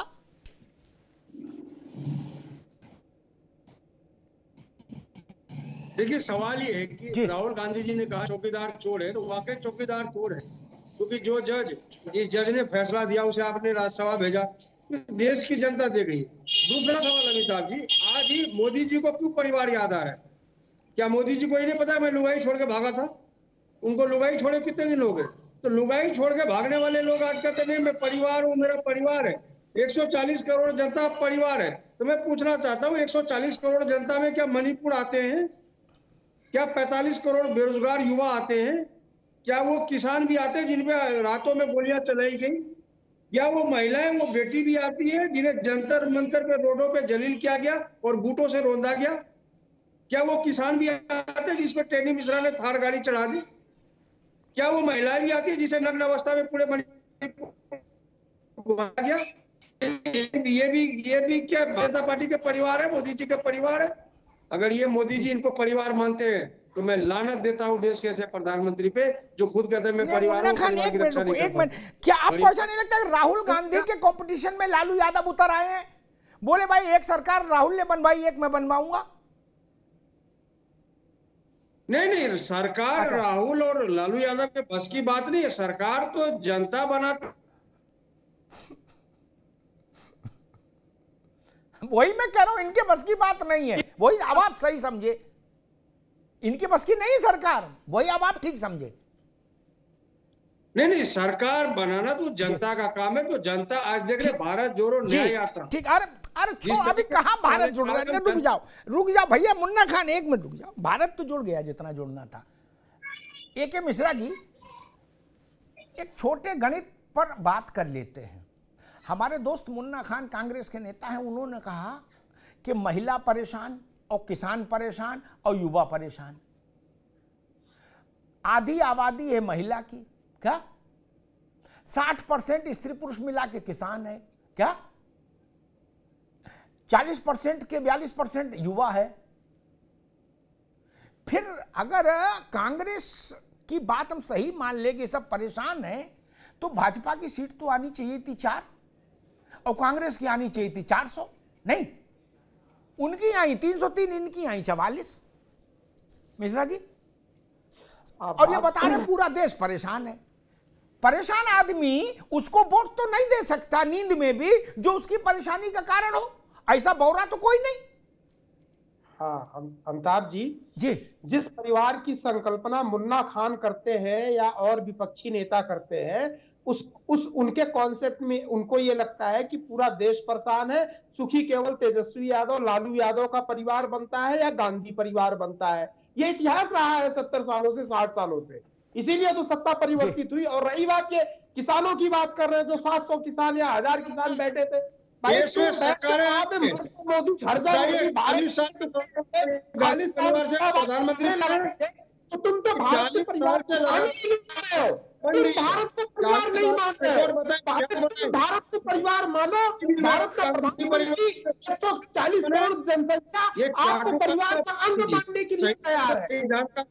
देखिए सवाल ये है कि राहुल गांधी जी ने कहा चौकीदार चोर है, तो वाकई चौकीदार चोर है, क्योंकि जो जज ने फैसला दिया उसे आपने राज्यसभा भेजा, देश की जनता देख रही है। दूसरा सवाल अमिताभ जी, आज ही मोदी जी को क्यों परिवार याद आ रहा है? क्या मोदी जी को ही नहीं पता मैं लुगाई छोड़ के भागा था? उनको लुगाई छोड़े कितने दिन हो गए? तो लुगाई छोड़ के भागने वाले लोग आज कहते नहीं मैं परिवार हूँ, मेरा परिवार है। 140 करोड़ जनता परिवार है। तो मैं पूछना चाहता हूँ 140 करोड़ जनता में क्या मणिपुर आते हैं? क्या 45 करोड़ बेरोजगार युवा आते हैं? क्या वो किसान भी आते हैं जिनपे रातों में गोलियां चलाई गई? या वो महिलाएं, वो बेटी भी आती है जिन्हें जंतर मंतर पे रोडों पे जलील किया गया और बूटों से रौंदा गया? क्या वो किसान भी आते हैं जिसपे टेनी मिश्रा ने थार गाड़ी चढ़ा दी? क्या वो महिलाएं भी आती है जिसे नग्न अवस्था में पूरे गया? ये भी क्या जनता पार्टी के परिवार है, मोदी जी के परिवार है? अगर ये मोदी जी इनको परिवार मानते हैं तो मैं लानत देता हूं देश के ऐसे प्रधानमंत्री पे जो खुद कहते हैं मैं परिवार हूं, परिवार की रक्षा नहीं करता। क्या आपको ऐसा नहीं लगता कि राहुल गांधी के कंपटीशन में लालू यादव उतर आए हैं? बोले भाई एक सरकार राहुल ने बनवाई, एक मैं बनवाऊंगा। नहीं, सरकार राहुल और लालू यादव के बस की बात नहीं है। सरकार तो जनता बनाती। वही मैं कह रहा हूं, इनके बस की बात नहीं है। वही अब आप सही समझे, इनके बस की नहीं सरकार, वही अब आप ठीक समझे। नहीं, सरकार बनाना तो जनता का काम है। तो जनता आज देख रहे भारत जोड़ो न्याय यात्रा। ठीक, अरे अभी कहां भारत जुड़ रहा है? रुक जाओ भैया, मुन्ना खान एक मिनट रुक जाओ। भारत तो जुड़ गया जितना जुड़ना था। ए.के. मिश्रा जी, एक छोटे गणित पर बात कर लेते हैं। हमारे दोस्त मुन्ना खान कांग्रेस के नेता हैं, उन्होंने कहा कि महिला परेशान और किसान परेशान और युवा परेशान। आधी आबादी है महिला की, क्या 60% स्त्री पुरुष मिला के किसान है, क्या 40% के 42% युवा है। फिर अगर कांग्रेस की बात हम सही मान ले कि सब परेशान है, तो भाजपा की सीट तो आनी चाहिए थी 4 और कांग्रेस की आनी चाहिए थी 400। नहीं, उनकी आई 303, इनकी आई 44। मिश्रा जी, और ये बता रहे पूरा देश परेशान है। परेशान आदमी उसको वोट तो नहीं दे सकता नींद में भी जो उसकी परेशानी का कारण हो। ऐसा बौरा तो कोई नहीं। हाँ अमिताभ जी, जिस परिवार की संकल्पना मुन्ना खान करते हैं या और विपक्षी नेता करते हैं, उस उनके कॉन्सेप्ट में उनको ये लगता है कि पूरा देश परेशान है, सुखी केवल तेजस्वी यादव लालू यादव का परिवार बनता है या गांधी परिवार बनता है। ये इतिहास रहा है 70 सालों से 60 सालों से, इसीलिए तो सत्ता परिवर्तित हुई। और रही बात ये किसानों की बात कर रहे हैं, जो 700 किसान या 1000 किसान बैठे थे, तो तुम तो भारत के परिवार को मानने ही नहीं मान रहे हो। तुम भारत को परिवार नहीं मान रहे हो। भारत को परिवार मानो। भारत का प्रधानमंत्री 140 करोड़ जनसंख्या आपको परिवार का अंग मानने के लिए तैयार है। भारत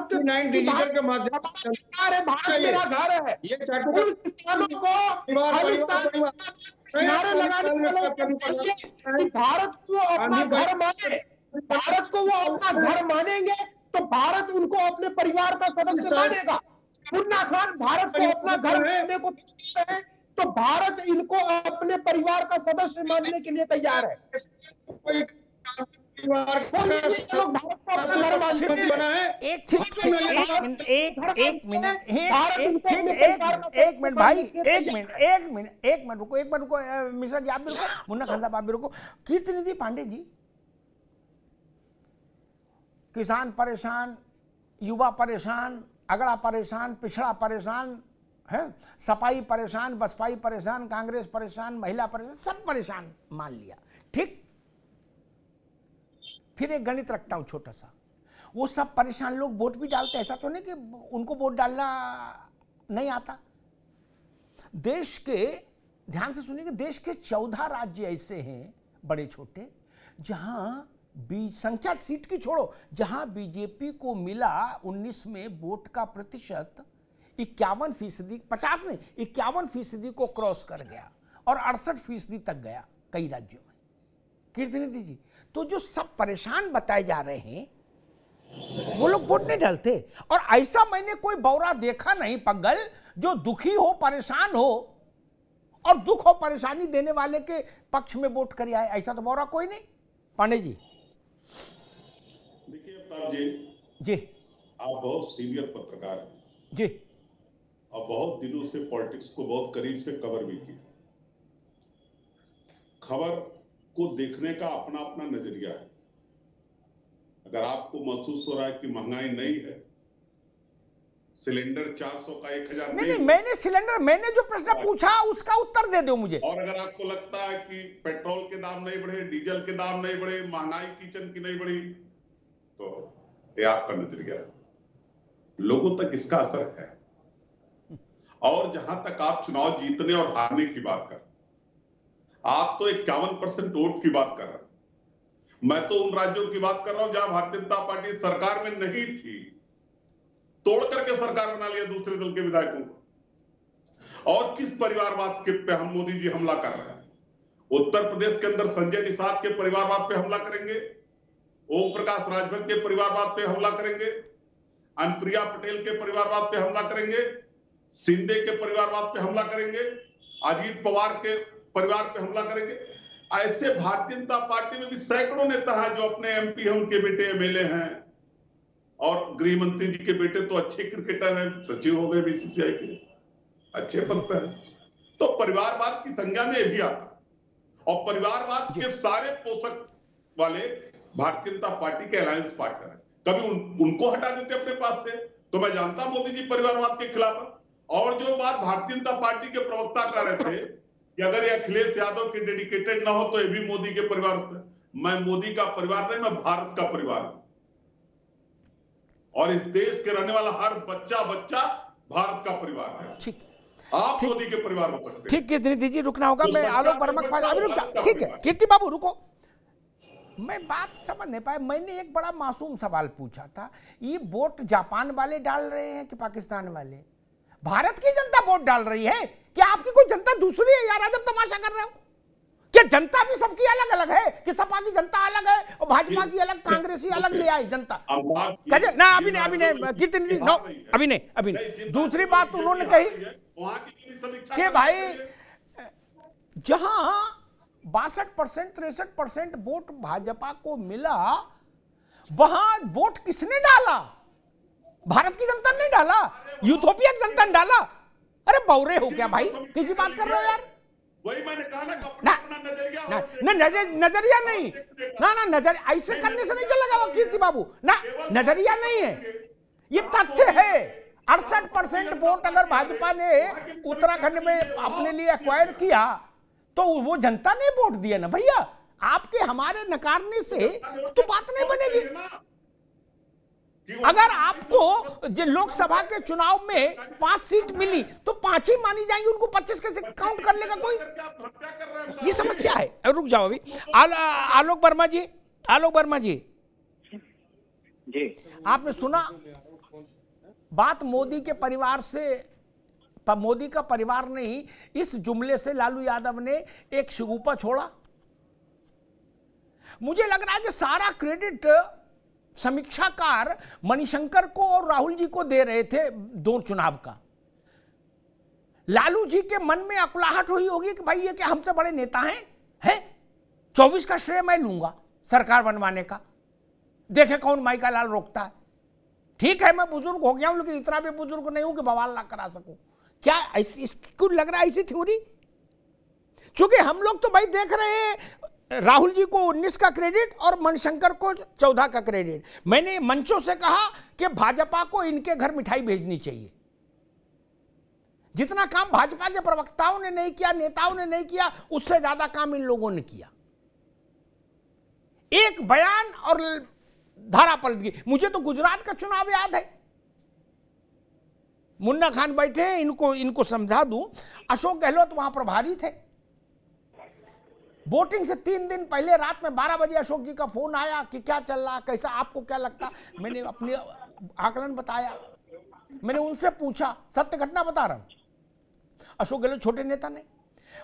के डिजिटल के माध्यम से भारत मेरा घर है। ये किसानों को नारे लगाने भारत को अपना घर माने, भारत को वो अपना घर मानेंगे तो भारत उनको अपने परिवार का सदस्य मानेगा। मुन्ना खान भारत को अपना घर मानने को तैयार है तो भारत इनको अपने परिवार का सदस्य मानने के लिए तैयार है। एक मिनट रुको मिश्रा जी, आप भी रुको, मुन्ना खान साहब आप भी रुको। कीर्तिनिधि पांडे जी, किसान परेशान, युवा परेशान, अगड़ा परेशान, पिछड़ा परेशान है, सपाई परेशान, बसपाई परेशान, कांग्रेस परेशान, महिला परेशान, सब परेशान मान लिया, ठीक। फिर एक गणित रखता हूं छोटा सा, वो सब परेशान लोग वोट भी डालते, ऐसा तो नहीं कि उनको वोट डालना नहीं आता। देश के, ध्यान से सुनिए, देश के 14 राज्य ऐसे हैं बड़े छोटे जहां संख्या सीट की छोड़ो, जहां बीजेपी को मिला 19 में वोट का प्रतिशत 51%, 50 नहीं 51% को क्रॉस कर गया और 68% तक गया कई राज्यों में। कीर्तिनिधि जी, तो जो सब परेशान बताए जा रहे हैं वो लोग वोट नहीं डालते। और ऐसा मैंने कोई बौरा देखा नहीं पगल जो दुखी हो, परेशान हो और दुख और परेशानी देने वाले के पक्ष में वोट कर आए, ऐसा तो बौरा कोई नहीं। पांडे जी, देखिए अमिताभ जी, आप बहुत सीनियर पत्रकार हैं जी, और बहुत दिनों से पॉलिटिक्स को बहुत करीब से कवर भी किया। खबर को देखने का अपना अपना नजरिया है। अगर आपको महसूस हो रहा है कि महंगाई नहीं है, सिलेंडर 400 का 1000 नहीं, मैंने जो प्रश्न पूछा उसका उत्तर दे दो मुझे। और अगर आपको लगता है कि पेट्रोल के दाम नहीं बढ़े, डीजल के दाम नहीं बढ़े, महंगाई किचन की नहीं बढ़ी, तो ये आपका नजरिया है। लोगों तक इसका असर है। और जहां तक आप चुनाव जीतने और हारने की बात कर, आप तो 51% वोट की बात कर रहे हैं। मैं तो उन राज्यों की बात कर रहा हूं जहां भारतीय जनता पार्टी सरकार में नहीं थी, तोड़ करके सरकार बना लिया दूसरे दल के विधायकों को। और किस परिवारवाद के पे हम मोदी जी हमला कर रहे हैं? उत्तर प्रदेश के अंदर संजय निषाद के परिवारवाद पे हमला करेंगे, ओम प्रकाश राजभर के परिवारवाद पे हमला करेंगे, अनुप्रिया पटेल के परिवारवाद पे हमला करेंगे, शिंदे के परिवारवाद पे हमला करेंगे, अजीत पवार के परिवार पे हमला करेंगे। ऐसे भारतीय जनता पार्टी में भी सैकड़ों नेता हैं जो अपने एमपी हैं, उनके बेटे एमएलए हैं, और गृह मंत्री जी के बेटे तो अच्छे क्रिकेटर हैं, सचिव हो गए बीसीसीआई के, अच्छे पद पर हैं। तो परिवारवाद की संज्ञा में ये भी आता, और परिवारवाद के सारे पोषक वाले भारतीय जनता पार्टी के अलायंस पार्टनर है। कभी उनको हटा देते अपने पास से तो मैं जानता मोदी जी परिवारवाद के खिलाफ। और जो बात भारतीय जनता पार्टी के प्रवक्ता कर रहे थे कि अगर ये अखिलेश यादव के डेडिकेटेड ना हो तो ये भी मोदी के परिवार होते, मैं मोदी का परिवार नहीं, मैं भारत का परिवार हूं। और इस देश के रहने वाला हर बच्चा भारत का परिवार है। ठीक, आप मोदी के परिवार हो सकते हैं। ठीक, कीर्तिनिधि जी रुकना होगा। मैं आलोक वर्मा, ठीक है कीर्ति बाबू रुको, मैं बात समझ नहीं पाया। मैंने एक बड़ा मासूम सवाल पूछा था, ये वोट जापान वाले डाल रहे हैं कि पाकिस्तान वाले? भारत की जनता वोट डाल रही है क्या? आपकी कोई जनता दूसरी है यार? जब तमाशा कर रहे हो क्या? जनता भी सबकी अलग अलग है कि सपा की जनता अलग है और भाजपा की अलग, कांग्रेसी अलग ले आई जनता ना? अभी नहीं कीर्तिनिधि, नो अभी नहीं। दूसरी बात उन्होंने कही कि भाई जहां 62% 63% वोट भाजपा को मिला, वहां वोट किसने डाला? भारत की जनता ने डाला, यूथोपिया की जनता ने डाला। अरे बौरे हो क्या भाई, किसी बात कर रहे हो यार? वही मैंने कहा ना, नजरिया नहीं ना, नजर ऐसे करने से नहीं चलेगा वो कीर्ति बाबू ना, नजरिया नहीं है, ये तथ्य है। 68% वोट अगर भाजपा ने उत्तराखंड में अपने लिए एक्वायर किया तो वो जनता ने वोट दिया ना भैया। आपके हमारे नकारने से तो बात नहीं बनेगी। अगर आपको जो लोकसभा के चुनाव में 5 सीट मिली तो 5 ही मानी जाएंगी, उनको 25 कैसे काउंट कर लेगा कोई? ये समस्या है। रुक जाओ अभी। आलोक वर्मा जी, आलोक वर्मा जी आपने सुना बात मोदी के परिवार से, मोदी का परिवार नहीं, इस जुमले से लालू यादव ने एक शगुफा छोड़ा। मुझे लग रहा है कि सारा क्रेडिट समीक्षाकार मणिशंकर को और राहुल जी को दे रहे थे दो चुनाव का। लालू जी के मन में अकुलाहट हुई होगी कि भाई ये क्या हमसे बड़े नेता हैं? 24 का श्रेय मैं लूंगा सरकार बनवाने का, देखे कौन माइका लाल रोकता है। ठीक है मैं बुजुर्ग हो गया हूं, लेकिन इतना भी बुजुर्ग नहीं हूं कि बवाल ना करा सकूं। क्या इसको लग रहा है ऐसी थ्योरी? चूंकि हम लोग तो भाई देख रहे हैं राहुल जी को 19 का क्रेडिट और मणिशंकर को 14 का क्रेडिट। मैंने मंचों से कहा कि भाजपा को इनके घर मिठाई भेजनी चाहिए। जितना काम भाजपा के प्रवक्ताओं ने नहीं किया, नेताओं ने नहीं किया, उससे ज्यादा काम इन लोगों ने किया। एक बयान और धारा पलट गई। मुझे तो गुजरात का चुनाव याद है, मुन्ना खान बैठे हैं, इनको समझा दूं, अशोक गहलोत वहां प्रभारी थे। वोटिंग से 3 दिन पहले रात में 12 बजे अशोक जी का फोन आया कि क्या चल रहा, कैसा, आपको क्या लगता। मैंने अपने आकलन बताया, मैंने उनसे पूछा, सत्य घटना बता रहा हूं। अशोक गहलोत छोटे नेता नहीं,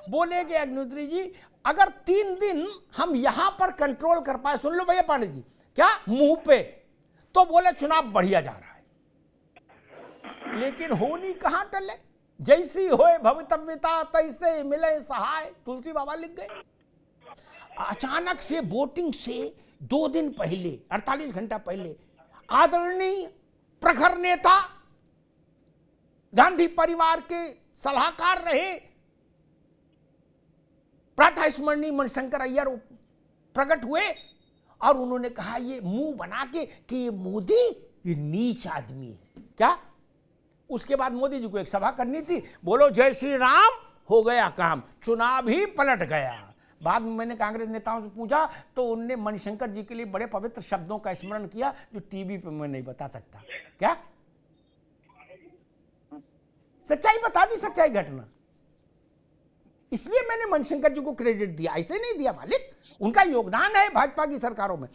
बोले कि अग्निहोत्री जी अगर 3 दिन हम यहां पर कंट्रोल कर पाए, सुन लो भैया पांडे जी, क्या मुंह पे, तो बोले चुनाव बढ़िया जा रहा है। लेकिन होनी कहां टले, जैसी होए भवितव्यता तैसे मिले सहाय, तुलसी बाबा लिख गए। अचानक से वोटिंग से 2 दिन पहले, 48 घंटा पहले, आदरणीय प्रखर नेता, गांधी परिवार के सलाहकार रहे, प्रातः स्मरणीय मणिशंकर अय्यर प्रकट हुए और उन्होंने कहा ये मुंह बना के कि ये मोदी ये नीच आदमी है। क्या? उसके बाद मोदी जी को एक सभा करनी थी, बोलो जय श्री राम, हो गया काम, चुनाव ही पलट गया। बाद में मैंने कांग्रेस नेताओं से पूछा तो उनने मणिशंकर जी के लिए बड़े पवित्र शब्दों का स्मरण किया जो टीवी पे मैं नहीं बता सकता। क्या? सच्चाई बता दी, सच्चाई घटना। इसलिए मैंने मणिशंकर जी को क्रेडिट दिया, ऐसे नहीं दिया मालिक, उनका योगदान है भाजपा की सरकारों में।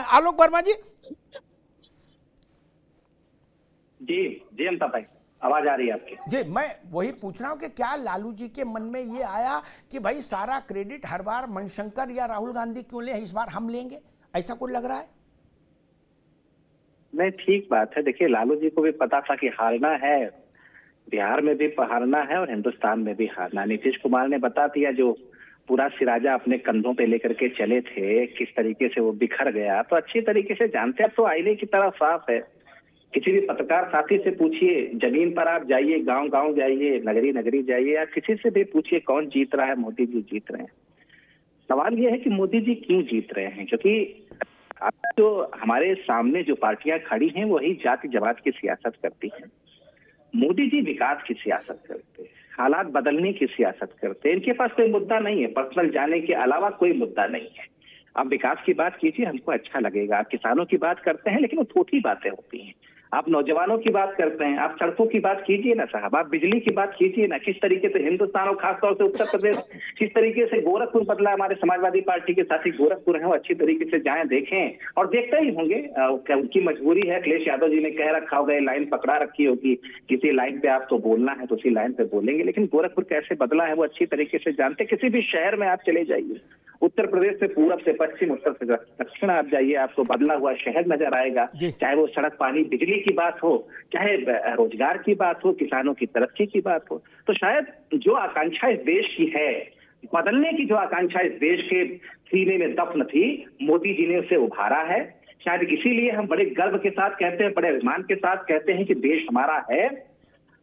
आलोक वर्मा जी। जी अमिताभ भाई, आवाज आ रही है आपकी? जी, मैं वही पूछ रहा हूं कि क्या लालू जी के मन में ये आया कि भाई सारा क्रेडिट हर बार मणिशंकर या राहुल गांधी क्यों ले, इस बार हम लेंगे, ऐसा कुछ लग रहा है? नहीं, ठीक बात है। देखिए लालू जी को भी पता था कि हारना है, बिहार में भी हारना है और हिंदुस्तान में भी हारना। नीतीश कुमार ने बता दिया, जो पूरा सिराजा अपने कंधों पे लेकर के चले थे, किस तरीके से वो बिखर गया, तो अच्छी तरीके से जानते हैं। अब तो आईने की तरह साफ है। किसी भी पत्रकार साथी से पूछिए, जमीन पर आप जाइए, गांव गांव जाइए, नगरी नगरी जाइए, या किसी से भी पूछिए कौन जीत रहा है, मोदी जी जीत रहे हैं। सवाल ये है कि मोदी जी क्यों जीत रहे हैं, क्योंकि अब जो हमारे सामने जो पार्टियां खड़ी हैं वही जाति जमात की सियासत करती हैं। मोदी जी विकास की सियासत करते हैं, हालात बदलने की सियासत करते हैं। इनके पास कोई मुद्दा नहीं है, पर्सनल जाने के अलावा कोई मुद्दा नहीं है। आप विकास की बात कीजिए, हमको अच्छा लगेगा। आप किसानों की बात करते हैं, लेकिन वो थोड़ी बातें होती हैं। आप नौजवानों की बात करते हैं, आप सड़कों की बात कीजिए ना साहब, आप बिजली की बात कीजिए ना। किस तरीके से हिंदुस्तान और खासतौर से उत्तर प्रदेश, किस तरीके से गोरखपुर बदला। हमारे समाजवादी पार्टी के साथी गोरखपुर है, वो अच्छी तरीके से जाएं, देखें, और देखते ही होंगे। उनकी मजबूरी है, अखिलेश यादव जी ने कह रखा होगा, लाइन पकड़ा रखी होगी, किसी लाइन पे आपको बोलना है तो उसी लाइन पे बोलेंगे। लेकिन गोरखपुर कैसे बदला है वो अच्छी तरीके से जानते। किसी भी शहर में आप चले जाइए, उत्तर प्रदेश से पूरब से पश्चिम, उत्तर से दक्षिण आप जाइए, आपको बदला हुआ शहर नजर आएगा। चाहे वो सड़क, पानी, बिजली की बात हो, चाहे रोजगार की बात हो, किसानों की तरक्की की बात हो। तो शायद जो आकांक्षा इस देश की है, बदलने की जो आकांक्षा इस देश के सीने में दफन थी, मोदी जी ने उसे उभारा है। शायद इसीलिए हम बड़े गर्व के साथ कहते हैं, बड़े अभिमान के साथ कहते हैं कि देश हमारा है।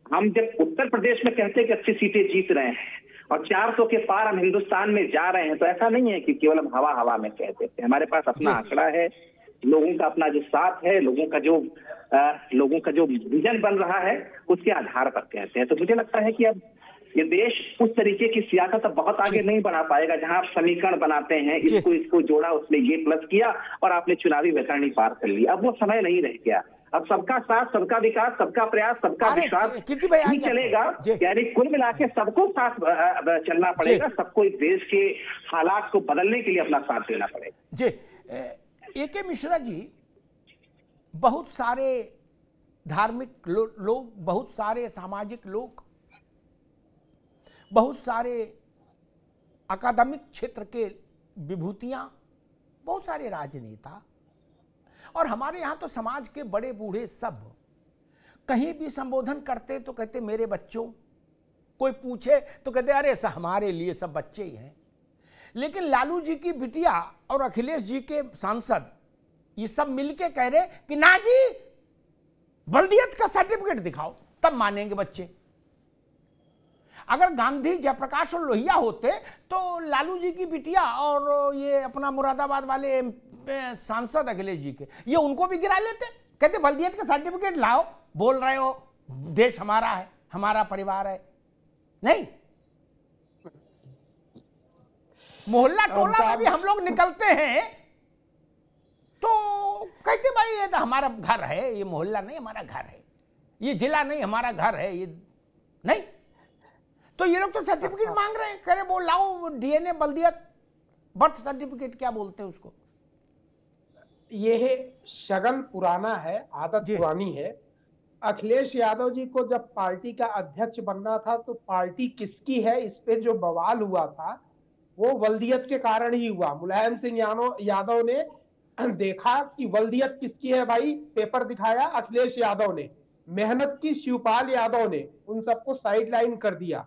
हम जब उत्तर प्रदेश में कहते हैं कि 80 सीटें जीत रहे हैं और 400 के पार हम हिंदुस्तान में जा रहे हैं, तो ऐसा नहीं है कि केवल हम हवा हवा में कहते थे। हमारे पास अपना आंकड़ा है, लोगों का अपना जो साथ है, लोगों का जो विजन बन रहा है, उसके आधार पर कहते हैं। तो मुझे लगता है कि अब ये देश उस तरीके की सियासत अब बहुत आगे नहीं बढ़ा पाएगा जहां आप समीकरण बनाते हैं, इसको जोड़ा, उसने ये प्लस किया और आपने चुनावी वैतरणी पार कर ली। अब वो समय नहीं रह गया। अब सबका साथ, सबका विकास, सबका प्रयास, सबका विश्वास ही चलेगा। यानी कुल मिला के सबको साथ चलना पड़ेगा, सबको इस देश के हालात को बदलने के लिए अपना साथ देना पड़ेगा। जी ए.के. मिश्रा जी, बहुत सारे धार्मिक लोग, बहुत सारे सामाजिक लोग, बहुत सारे अकादमिक क्षेत्र के विभूतियां, बहुत सारे राजनेता और हमारे यहाँ तो समाज के बड़े बूढ़े सब कहीं भी संबोधन करते तो कहते मेरे बच्चों, कोई पूछे तो कहते अरे सब हमारे लिए सब बच्चे ही हैं। लेकिन लालू जी की बिटिया और अखिलेश जी के सांसद ये सब मिलके कह रहे कि ना जी बल्दियत का सर्टिफिकेट दिखाओ तब मानेंगे बच्चे। अगर गांधी, जयप्रकाश और लोहिया होते तो लालू जी की बिटिया और ये अपना मुरादाबाद वाले सांसद अखिलेश जी के, ये उनको भी गिरा लेते, कहते बल्दियत का सर्टिफिकेट लाओ, बोल रहे हो देश हमारा है, हमारा परिवार है। नहीं, मोहल्ला टोला में भी हम लोग निकलते हैं तो कहते भाई ये तो हमारा घर है, ये मोहल्ला नहीं हमारा घर है, ये जिला नहीं हमारा घर है, ये नहीं। तो ये लोग तो सर्टिफिकेट मांग रहे हैं, कह रहे वो लाओ डीएनए, बल्दियत, बर्थ सर्टिफिकेट क्या बोलते हैं उसको। ये शगल पुराना है, आदत पुरानी है। अखिलेश यादव जी को जब पार्टी का अध्यक्ष बनना था तो पार्टी किसकी है इस पे जो बवाल हुआ था वो वल्दियत के कारण ही हुआ। मुलायम सिंह यादव ने देखा कि वल्दियत किसकी है भाई, पेपर दिखाया, अखिलेश यादव ने मेहनत की, शिवपाल यादव ने, उन सबको साइडलाइन कर दिया।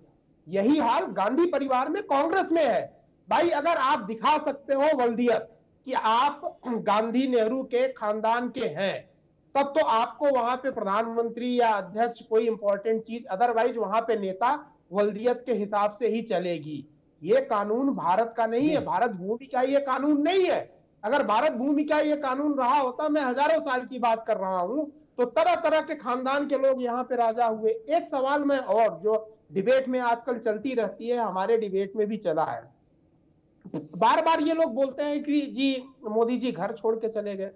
यही हाल गांधी परिवार में, कांग्रेस में है भाई। अगर आप दिखा सकते हो वल्दियत कि आप गांधी नेहरू के खानदान के हैं, तब तो आपको वहां पे प्रधानमंत्री या अध्यक्ष कोई इंपॉर्टेंट चीज, अदरवाइज वहां पे नेता वल्दियत के हिसाब से ही चलेगी। ये कानून भारत का नहीं है, भारत भूमि का ये कानून नहीं है। अगर भारत भूमि का ये कानून रहा होता, मैं हजारों साल की बात कर रहा हूं, तो तरह तरह के खानदान के लोग यहाँ पे राजा हुए। एक सवाल में और जो डिबेट में आजकल चलती रहती है, हमारे डिबेट में भी चला है, बार बार ये लोग बोलते हैं कि जी मोदी जी घर छोड़ के चले गए।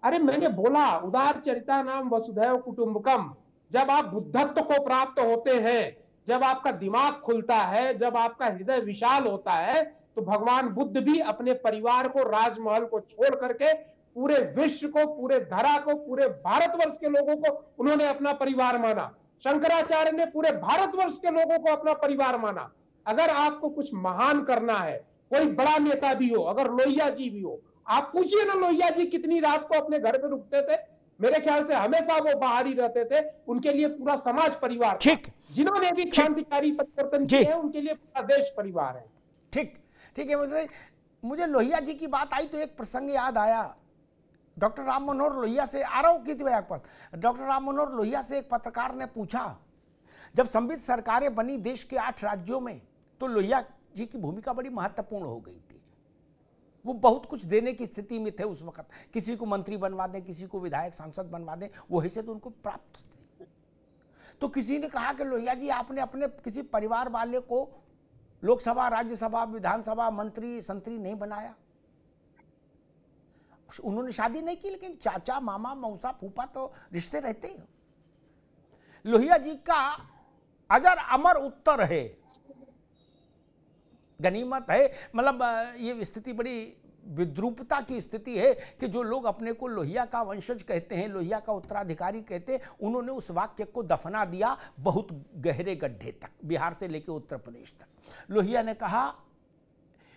अरे मैंने बोला उदार चरिता नाम वसुधैव कुटुंबकम। जब आप बुद्धत्व को प्राप्त होते हैं, जब आपका दिमाग खुलता है, जब आपका हृदय विशाल होता है, तो भगवान बुद्ध भी अपने परिवार को, राजमहल को छोड़ करके पूरे विश्व को, पूरे धरा को, पूरे भारतवर्ष के लोगों को उन्होंने अपना परिवार माना। शंकराचार्य ने पूरे भारतवर्ष के लोगों को अपना परिवार माना। अगर आपको कुछ महान करना है, कोई बड़ा नेता भी हो, अगर लोहिया जी भी हो, आप पूछिए ना लोहिया जी कितनी रात को अपने घर पे रुकते थे। मेरे ख्याल से हमेशा वो बाहर ही रहते थे। उनके लिए पूरा समाज परिवार, ठीक, जिन्होंने भी क्रांतिकारी परिवर्तन किए हैं उनके लिए पूरा देश परिवार है। ठीक ठीक है। मुझे लोहिया जी की बात आई तो एक प्रसंग याद आया। डॉक्टर राम मनोहर लोहिया से, आ रहा हूं कीर्ति भाई आपके पास, डॉक्टर राम मनोहर लोहिया से एक पत्रकार ने पूछा, जब संविध सरकारें बनी देश के 8 राज्यों में, तो लोहिया जी की भूमिका बड़ी महत्वपूर्ण हो गई थी। वो बहुत कुछ देने की स्थिति में थे उस वक्त, किसी को मंत्री बनवा दें, किसी को विधायक सांसद बनवा दें, वो हैसियत उनको प्राप्त थी। तो किसी ने कहा कि लोहिया जी आपने अपने किसी परिवार वाले को लोकसभा, राज्यसभा, विधानसभा मंत्री, संतरी नहीं बनाया। उन्होंने शादी नहीं की, लेकिन चाचा, मामा, मौसा, फूफा तो रिश्ते रहते हैं। लोहिया जी का अजर अमर उत्तर है, गनीमत है। मतलब ये स्थिति बड़ी विद्रूपता की स्थिति है कि जो लोग अपने को लोहिया का वंशज कहते हैं, लोहिया का उत्तराधिकारी कहते हैं, उन्होंने उस वाक्य को दफना दिया बहुत गहरे गड्ढे तक, बिहार से लेकर उत्तर प्रदेश तक। लोहिया ने कहा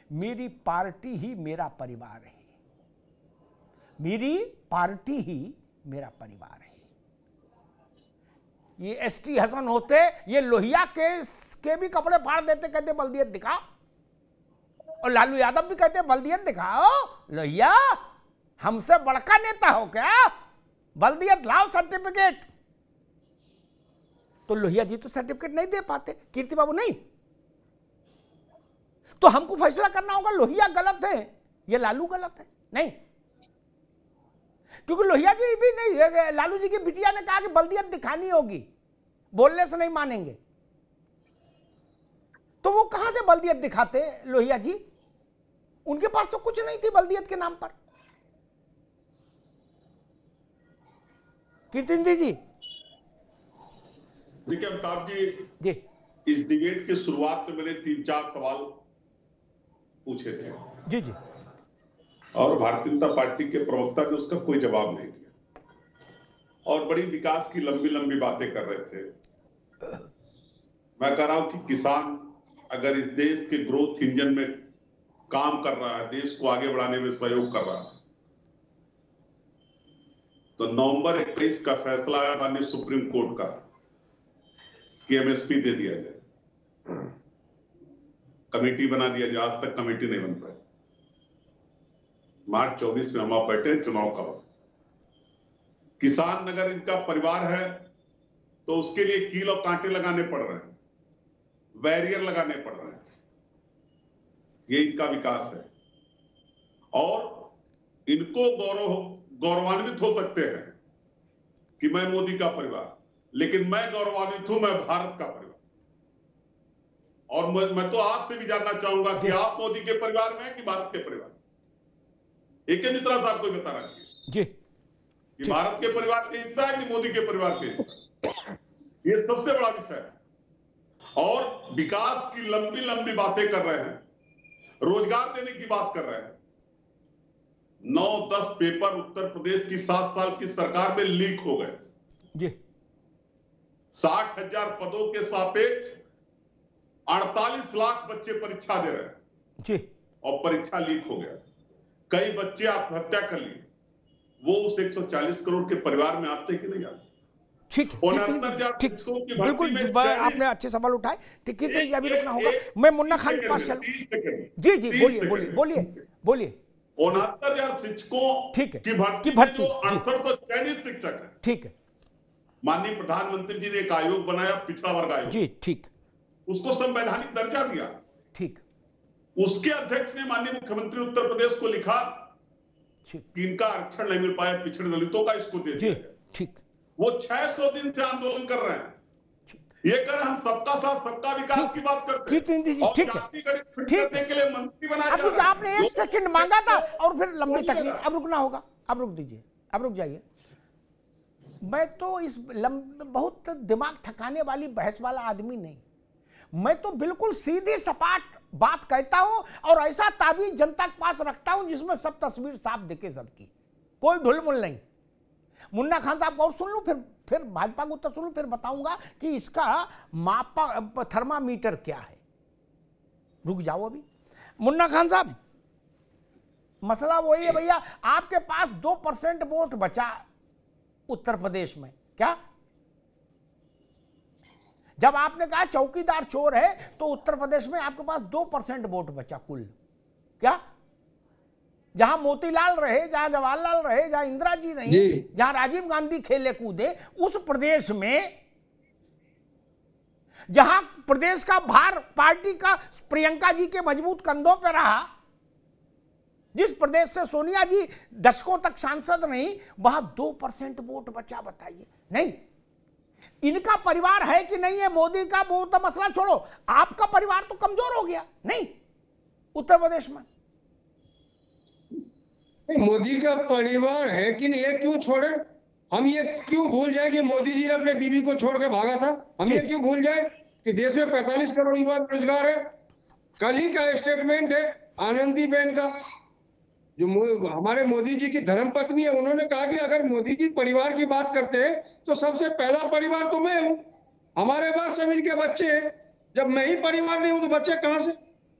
मेरी पार्टी ही मेरा परिवार है, मेरी पार्टी ही मेरा परिवार है। ये एसटी हसन होते, ये लोहिया के भी कपड़े फाड़ देते, कहते बल्दियत दिखा। और लालू यादव भी कहते बल्दियत दिखाओ, लोहिया हमसे बड़का नेता हो क्या, बल्दियत लाओ सर्टिफिकेट। तो लोहिया जी तो सर्टिफिकेट नहीं दे पाते, कीर्ति बाबू नहीं। तो हमको फैसला करना होगा लोहिया गलत है या लालू गलत है। नहीं, क्योंकि लोहिया जी भी नहीं, लालू जी की बिटिया ने कहा कि बल्दियत दिखानी होगी, बोलने से नहीं मानेंगे। तो वो कहां से बल्दियत दिखाते लोहिया जी? उनके पास तो कुछ नहीं थी बल्दियत के नाम पर। कीर्तिंदी जी। देखिए अमिताभ जी, इस डिबेट की शुरुआत में मैंने 3-4 सवाल पूछे थे जी जी, और भारतीय जनता पार्टी के प्रवक्ता ने उसका कोई जवाब नहीं दिया और बड़ी विकास की लंबी लंबी बातें कर रहे थे। मैं कह रहा हूं कि किसान अगर इस देश के ग्रोथ इंजन में काम कर रहा है, देश को आगे बढ़ाने में सहयोग कर रहा है, तो नवंबर 21 का फैसला है माननीय सुप्रीम कोर्ट का कि एमएसपी दे दिया जाए। कमेटी बना दिया जाए, आज तक कमेटी नहीं बन पाई। मार्च 24 में हम आप बैठे चुनाव का वक्त। किसान अगर इनका परिवार है तो उसके लिए कील और कांटे लगाने पड़ रहे हैं, बैरियर लगाने पड़ रहे हैं। ये इनका विकास है और इनको गौरवान्वित हो सकते हैं कि मैं मोदी का परिवार, लेकिन मैं गौरवान्वित हूं, मैं भारत का परिवार। और मैं तो आपसे भी जानना चाहूंगा कि आप मोदी के परिवार में हैं कि भारत के परिवार में? एक मित्रा साहब को बताना चाहिए जी कि भारत के परिवार के हिस्सा है कि मोदी के परिवार के हिस्सा। ये सबसे बड़ा विषय है और विकास की लंबी लंबी बातें कर रहे हैं, रोजगार देने की बात कर रहे हैं। 9-10 पेपर उत्तर प्रदेश की 7 साल की सरकार में लीक हो गए जी। 60,000 पदों के सापेक्ष 48 लाख बच्चे परीक्षा दे रहे हैं जी, और परीक्षा लीक हो गया। कई बच्चे आत्महत्या कर लिए। वो उस 140 करोड़ के परिवार में आते कि नहीं आते? ठीक है, बिल्कुल आपने अच्छे सवाल उठाए। ठीक है, अभी रुकना होगा। मैं मुन्ना खान के पास चलूं। जी जी, बोलिए 69,000 शिक्षकों ठीक है की भर्ती 68 तो चयनित शिक्षक है। ठीक है, माननीय प्रधानमंत्री जी ने एक आयोग बनाया, पिछड़ा वर्ग आयोग जी, ठीक, उसको संवैधानिक दर्जा दिया। ठीक, उसके अध्यक्ष ने माननीय मुख्यमंत्री उत्तर प्रदेश को लिखा कि इनका आरक्षण नहीं मिल पाया पिछड़े दलितों का, इसको दे दिया। ठीक, वो 600 दिन से आंदोलन कर रहे हैं। ये कर हम सबका साथ सबका विकास की बात करते हैं। ठीक करने के लिए मंत्री बनाया जा रहा है। आपने 1 सेकंड मांगा था और फिर लंबी तकलीफ। अब रुकना होगा, अब रुक दीजिए, अब रुक जाइए। मैं तो इस बहुत दिमाग थकाने वाली बहस वाला आदमी नहीं। मैं तो बिल्कुल सीधी सपाट बात कहता हूं और ऐसा ताबीज जनता के पास रखता हूं जिसमें सब तस्वीर साफ दिखे सबकी, कोई ढुलमुल नहीं। मुन्ना खान साहब और सुन लूं, फिर भाजपा को उत्तर सुन लूं, फिर बताऊंगा कि इसका मापा थर्मामीटर क्या है। रुक जाओ अभी। मुन्ना खान साहब, मसला वही है भैया, आपके पास 2% वोट बचा उत्तर प्रदेश में। क्या जब आपने कहा चौकीदार चोर है तो उत्तर प्रदेश में आपके पास 2% वोट बचा कुल। क्या जहां मोतीलाल रहे, जहां जवाहरलाल रहे, जहां इंदिरा जी रही, जहां राजीव गांधी खेले कूदे, उस प्रदेश में जहां प्रदेश का भार पार्टी का प्रियंका जी के मजबूत कंधों पर रहा, जिस प्रदेश से सोनिया जी दशकों तक सांसद रही, वहां 2% वोट बचा। बताइए, नहीं इनका परिवार है कि नहीं है मोदी का, वो तो मसला छोड़ो, आपका परिवार तो कमजोर हो गया नहीं उत्तर प्रदेश में। मोदी का परिवार है कि नहीं, ये क्यों छोड़े? हम ये क्यों भूल जाए कि मोदी जी ने अपने बीवी को छोड़ के भागा था? हम ये क्यों भूल जाए कि देश में 45 करोड़ युवा बेरोजगार है? कल ही का स्टेटमेंट है आनंदीबेन का, जो हमारे मोदी जी की धर्मपत्नी है, उन्होंने कहा कि अगर मोदी जी परिवार की बात करते हैं तो सबसे पहला परिवार तो मैं हूं, हमारे बाद सब इनके बच्चे हैं। जब मैं ही परिवार नहीं हूं तो बच्चे कहां से?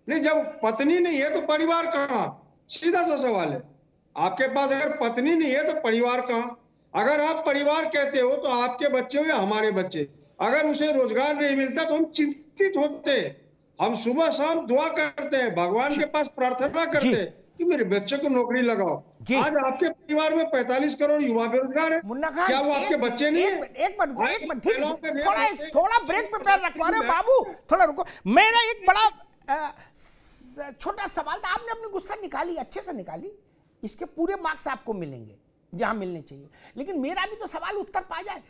नहीं, जब पत्नी नहीं है तो परिवार कहां? सीधा सा सवाल है। आपके पास अगर पत्नी नहीं है तो परिवार कहां? अगर आप परिवार कहते हो तो आपके बच्चे हो या हमारे बच्चे। अगर उसे रोजगार नहीं मिलता तो हम चिंतित होते हैं, हम सुबह शाम दुआ करते हैं, भगवान के पास प्रार्थना करते हैं कि मेरे बच्चे को नौकरी लगाओ। आज आपके परिवार में 45 करोड़ युवा बेरोजगार है, क्या वो आपके बच्चे नहीं है? एक मिनट, थोड़ा ब्रेक पे पैर रखवा रहे बाबू, थोड़ा रुको। मेरा एक बड़ा छोटा सवाल था, आपने अपनी गुस्सा निकाली, अच्छे से निकाली, इसके पूरे मार्क्स आपको मिलेंगे जहां मिलने चाहिए, लेकिन मेरा भी तो सवाल उत्तर पा जाए।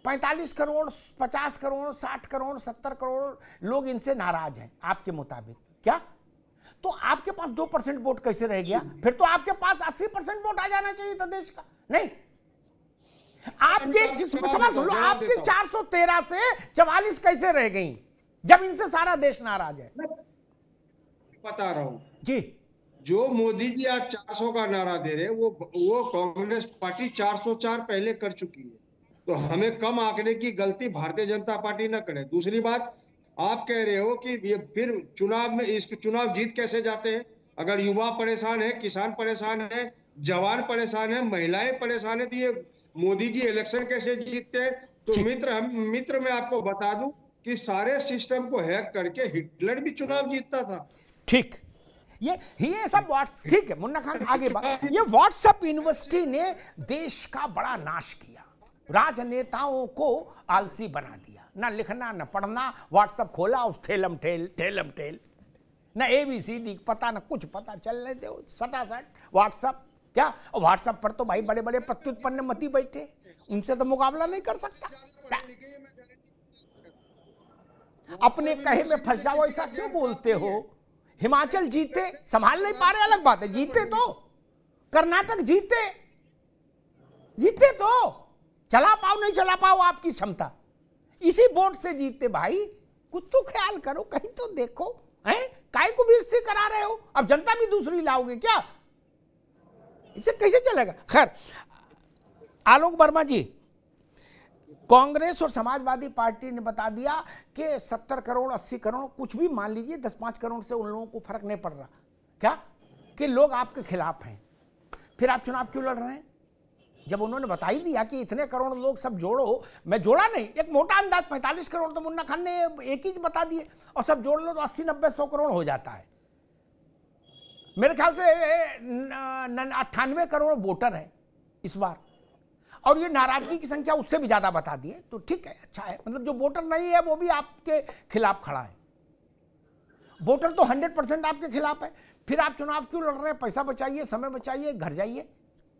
45 करोड़, 50 करोड़, 60 करोड़, 70 करोड़ लोग इनसे नाराज हैं आपके मुताबिक, क्या? तो आपके पास 2% वोट कैसे रह गया? फिर तो आपके पास 80% वोट आ जाना चाहिए था देश का। नहीं, आपके समझ लो, आपके 413 से 44 कैसे रह गई जब इनसे सारा देश नाराज है? बता रहा हूं जी, जो मोदी जी आज 400 का नारा दे रहे हैं, वो कांग्रेस पार्टी 404 पहले कर चुकी है। तो हमें कम आंकड़े की गलती भारतीय जनता पार्टी न करे। दूसरी बात, आप कह रहे हो कि ये फिर चुनाव में इसके चुनाव जीत कैसे जाते हैं? अगर युवा परेशान है, किसान परेशान है, जवान परेशान है, महिलाएं परेशान है, तो ये मोदी जी इलेक्शन कैसे जीतते हैं? तो मित्र मैं आपको बता दूं कि सारे सिस्टम को हैक करके हिटलर भी चुनाव जीतता था। ठीक, ये सब व्हाट्सएप, ठीक है मुन्ना खान आगे बात। ये व्हाट्सएप यूनिवर्सिटी ने देश का बड़ा नाश किया, राजनेताओं को आलसी बना दिया, ना लिखना ना पढ़ना, व्हाट्सएप खोला उस ठेलम ठेल, ना ABCD पता, ना कुछ पता, चलने दो सटासट व्हाट्सएप। क्या व्हाट्सएप पर तो भाई बड़े बड़े प्रत्युत्पन्न मती बैठे, उनसे तो मुकाबला नहीं कर सकता। अपने कहे में फंस जाओ, ऐसा क्यों बोलते हो? हिमाचल जीते, संभाल नहीं पा रहे अलग बात है, जीते तो, कर्नाटक जीते तो, चला पाओ नहीं चला पाओ आपकी क्षमता, इसी वोट से जीते भाई। कुछ तो ख्याल करो, कहीं तो देखो, हैं? काय को बेइज्जती करा रहे हो? अब जनता भी दूसरी लाओगे क्या? इसे कैसे चलेगा? खैर, आलोक वर्मा जी, कांग्रेस और समाजवादी पार्टी ने बता दिया कि 70 करोड़ 80 करोड़ कुछ भी मान लीजिए, 10-5 करोड़ से उन लोगों को फर्क नहीं पड़ रहा, क्या कि लोग आपके खिलाफ हैं। फिर आप चुनाव क्यों लड़ रहे हैं? जब उन्होंने बता ही दिया कि इतने करोड़ लोग सब जोड़ो, मैं जोड़ा नहीं, एक मोटा अंदाज 45 करोड़ तो मुन्ना खान ने एक ही बता दिए, और सब जोड़ लो तो 80-90-100 करोड़ हो जाता है। मेरे ख्याल से 98 करोड़ वोटर है इस बार, और ये नाराजगी की संख्या उससे भी ज्यादा बता दिए, तो ठीक है, अच्छा है। मतलब जो वोटर नहीं है वो भी आपके खिलाफ खड़ा है, वोटर तो 100% आपके खिलाफ है। फिर आप चुनाव क्यों लड़ रहे हैं? पैसा बचाइए, समय बचाइए, घर जाइए।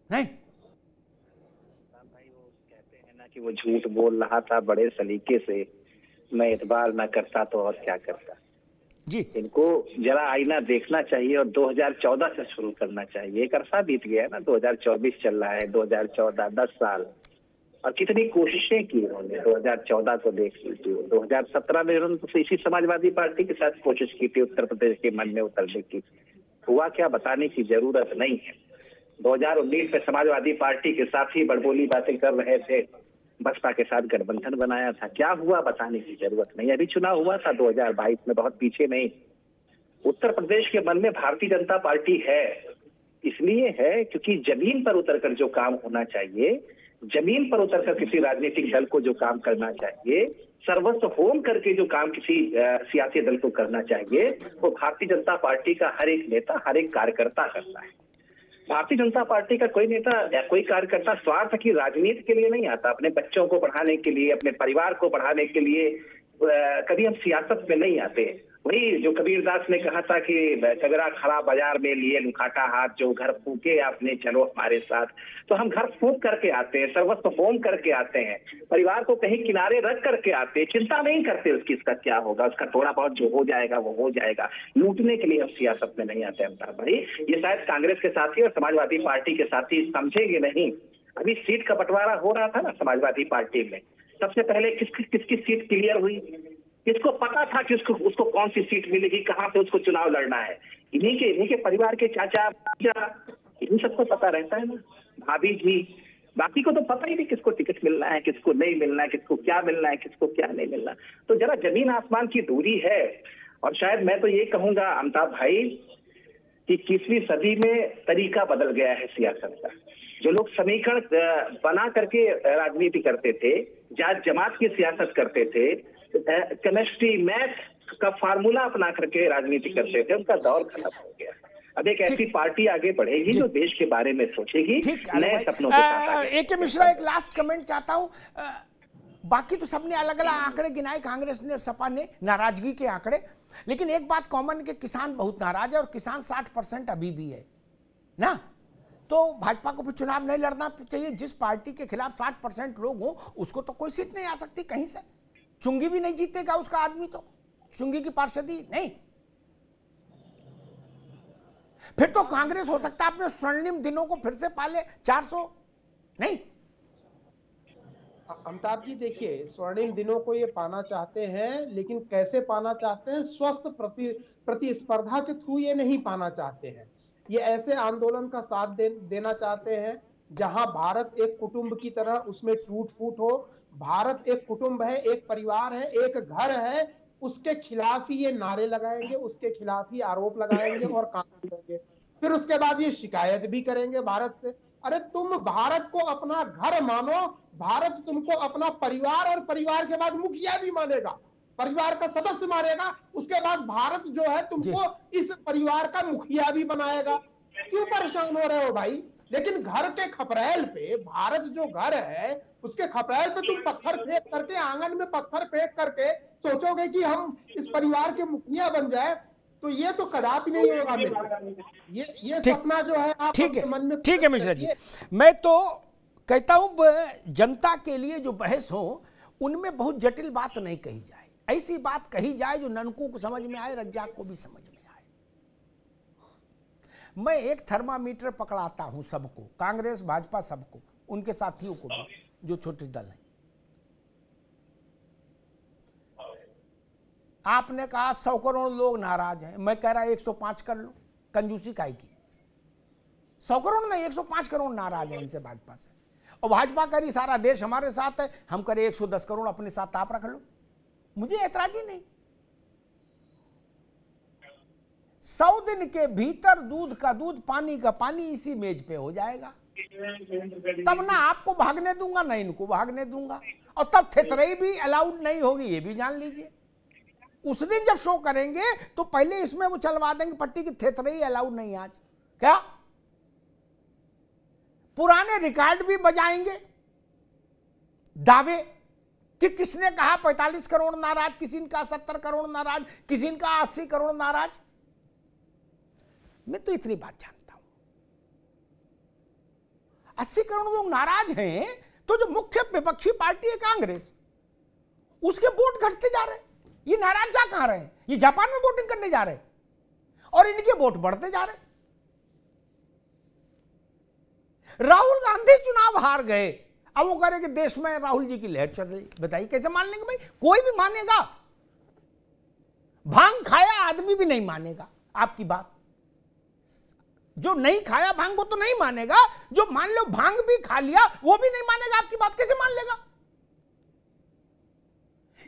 नहीं, कि वो झूठ बोल रहा था बड़े सलीके से, मैं इतबार ना करता तो और क्या करता जी। इनको जरा आईना देखना चाहिए और 2014 से शुरू करना चाहिए। एक अरसा बीत गया है ना, 2024 चल रहा है, 2014 10 साल, और कितनी कोशिशें की उन्होंने 2014 को देख लीजिए। 2017 में उन्होंने तो इसी समाजवादी पार्टी के साथ कोशिश की थी उत्तर प्रदेश के मन में उतरने की, हुआ क्या बताने की जरूरत नहीं है। 2019 में समाजवादी पार्टी के साथ ही बड़बोली बातें कर रहे थे, बसपा के साथ गठबंधन बनाया था, क्या हुआ बताने की जरूरत नहीं। अभी चुनाव हुआ था 2022 में, बहुत पीछे नहीं। उत्तर प्रदेश के मन में भारतीय जनता पार्टी है, इसलिए है क्योंकि जमीन पर उतरकर जो काम होना चाहिए, जमीन पर उतरकर किसी राजनीतिक दल को जो काम करना चाहिए, सर्वस्व होम करके जो काम किसी सियासी दल को करना चाहिए, वो भारतीय जनता पार्टी का हर एक नेता, हर एक कार्यकर्ता करता है। भारतीय जनता पार्टी का कोई नेता या कोई कार्यकर्ता स्वार्थ की राजनीति के लिए नहीं आता, अपने बच्चों को पढ़ाने के लिए, अपने परिवार को पढ़ाने के लिए कभी हम सियासत में नहीं आते। वही जो कबीरदास ने कहा था कि कगरा खड़ा बाजार में लिए लुखाटा हाथ, जो घर फूके आपने चलो हमारे साथ। तो हम घर फूक करके आते हैं, सर्वस्व होम करके आते हैं, परिवार को कहीं किनारे रख करके आते हैं, चिंता नहीं करते उसकी इसका क्या होगा, उसका थोड़ा बहुत जो हो जाएगा वो हो जाएगा। लूटने के लिए हम सियासत में नहीं आते अमिताभ भाई। ये शायद कांग्रेस के साथी और समाजवादी पार्टी के साथी समझेंगे नहीं। अभी सीट का बंटवारा हो रहा था ना समाजवादी पार्टी में, सबसे पहले किसकी सीट क्लियर हुई, किसको पता था कि उसको कौन सी सीट मिलेगी, कहाँ से उसको चुनाव लड़ना है। इन्हीं के परिवार के चाचा, इन्हीं सबको पता रहता है ना, भाभी जी, बाकी को तो पता ही नहीं किसको टिकट मिलना है, किसको नहीं मिलना है, किसको क्या मिलना है, किसको क्या नहीं मिलना। तो जरा जमीन आसमान की दूरी है। और शायद मैं तो ये कहूंगा अमिताभ भाई कि 21वीं सदी में तरीका बदल गया है सियासत का। जो लोग समीकरण बना करके राजनीति करते थे, जात जमात की सियासत करते थे, केमिस्ट्री मैथ का फार्मूला अपना करके राजनीति करते थे, उनका दौर खत्म हो गया। अब एक ऐसी पार्टी आगे बढ़ेगी जो देश के बारे में सोचेगी, नए सपनों के साथ। ए.के. मिश्रा, एक लास्ट कमेंट चाहता हूं। बाकी तो सबने अलग अलग आंकड़े गिनाए, कांग्रेस ने, सपा ने, नाराजगी के आंकड़े, लेकिन एक बात कॉमन के किसान बहुत नाराज है, और किसान 60% अभी भी है ना। तो भाजपा को फिर चुनाव नहीं लड़ना चाहिए। जिस पार्टी के खिलाफ 60% लोग हों उसको तो कोई सीट नहीं आ सकती कहीं से। चुंगी भी नहीं जीतेगा उसका आदमी, तो चुंगी की पार्षदी नहीं। फिर तो कांग्रेस हो सकता है अपने स्वर्णिम दिनों को फिर से पाले। 400 नहीं। अमिताभ जी देखिए, स्वर्णिम दिनों को ये पाना चाहते हैं, लेकिन कैसे पाना चाहते हैं? स्वस्थ प्रतिस्पर्धा के थ्रू ये नहीं पाना चाहते हैं। ये ऐसे आंदोलन का साथ देना चाहते हैं जहां भारत एक कुटुंब की तरह उसमें टूट फूट हो। भारत एक कुटुंब है, एक परिवार है, एक घर है, उसके खिलाफ ही ये नारे लगाएंगे, उसके खिलाफ ही आरोप लगाएंगे और काम करेंगे। फिर उसके बाद ये शिकायत भी करेंगे भारत से। अरे तुम भारत को अपना घर मानो, भारत तुमको अपना परिवार और परिवार के बाद मुखिया भी मानेगा, परिवार का सदस्य मानेगा। उसके बाद भारत जो है तुमको इस परिवार का मुखिया भी बनाएगा। क्यों परेशान हो रहे हो भाई? लेकिन घर के खपरेल पे, भारत जो घर है उसके खपरेल पे तुम पत्थर फेंक करके, आंगन में पत्थर फेंक करके सोचोगे कि हम इस परिवार के मुखिया बन जाए, तो ये तो कदापि नहीं होगा। ये सपना जो है आपके मन में। ठीक है मिश्रा जी, मैं तो कहता हूं जनता के लिए जो बहस हो उनमें बहुत जटिल बात नहीं कही जाए। ऐसी बात कही जाए जो ननकू को समझ में आए, रज्जाक को भी समझ में आए। मैं एक थर्मामीटर पकड़ाता हूं सबको, कांग्रेस भाजपा सबको, उनके साथियों को भी जो छोटे दल हैं। आपने कहा 100 करोड़ लोग नाराज हैं, मैं कह रहा 105 कर लो, कंजूसी काहे की? 100 करोड़ नहीं, 105 करोड़ नाराज हैं इनसे भाजपा से। और भाजपा कह रही सारा देश हमारे साथ है, हम करें 110 करोड़ अपने साथ आप रख लो, मुझे ऐतराज ही नहीं। 100 दिन के भीतर दूध का दूध, पानी का पानी इसी मेज पे हो जाएगा। तब ना आपको भागने दूंगा ना इनको भागने दूंगा, और तब थेतरई भी अलाउड नहीं होगी, ये भी जान लीजिए। उस दिन जब शो करेंगे तो पहले इसमें वो चलवा देंगे पट्टी की थेतरई अलाउड नहीं आज। क्या पुराने रिकॉर्ड भी बजाएंगे, दावे कि किसने कहा 45 करोड़ नाराज, किसी ने कहा 70 करोड़ नाराज, किसी ने कहा 80 करोड़ नाराज। मैं तो इतनी बात जानता हूं, 80 करोड़ लोग नाराज हैं तो जो मुख्य विपक्षी पार्टी है कांग्रेस, उसके वोट घटते जा रहे हैं। ये नाराज जा कहां रहे हैं? ये जापान में वोटिंग करने जा रहे हैं और इनके वोट बढ़ते जा रहे हैं। राहुल गांधी चुनाव हार गए, अब वो कह रहे कि देश में राहुल जी की लहर चल रही। बताइए कैसे मान लेंगे भाई? कोई भी मानेगा? भांग खाया आदमी भी नहीं मानेगा आपकी बात। जो नहीं खाया भांग वो तो नहीं मानेगा, जो मान लो भांग भी खा लिया वो भी नहीं मानेगा आपकी बात। कैसे मान लेगा?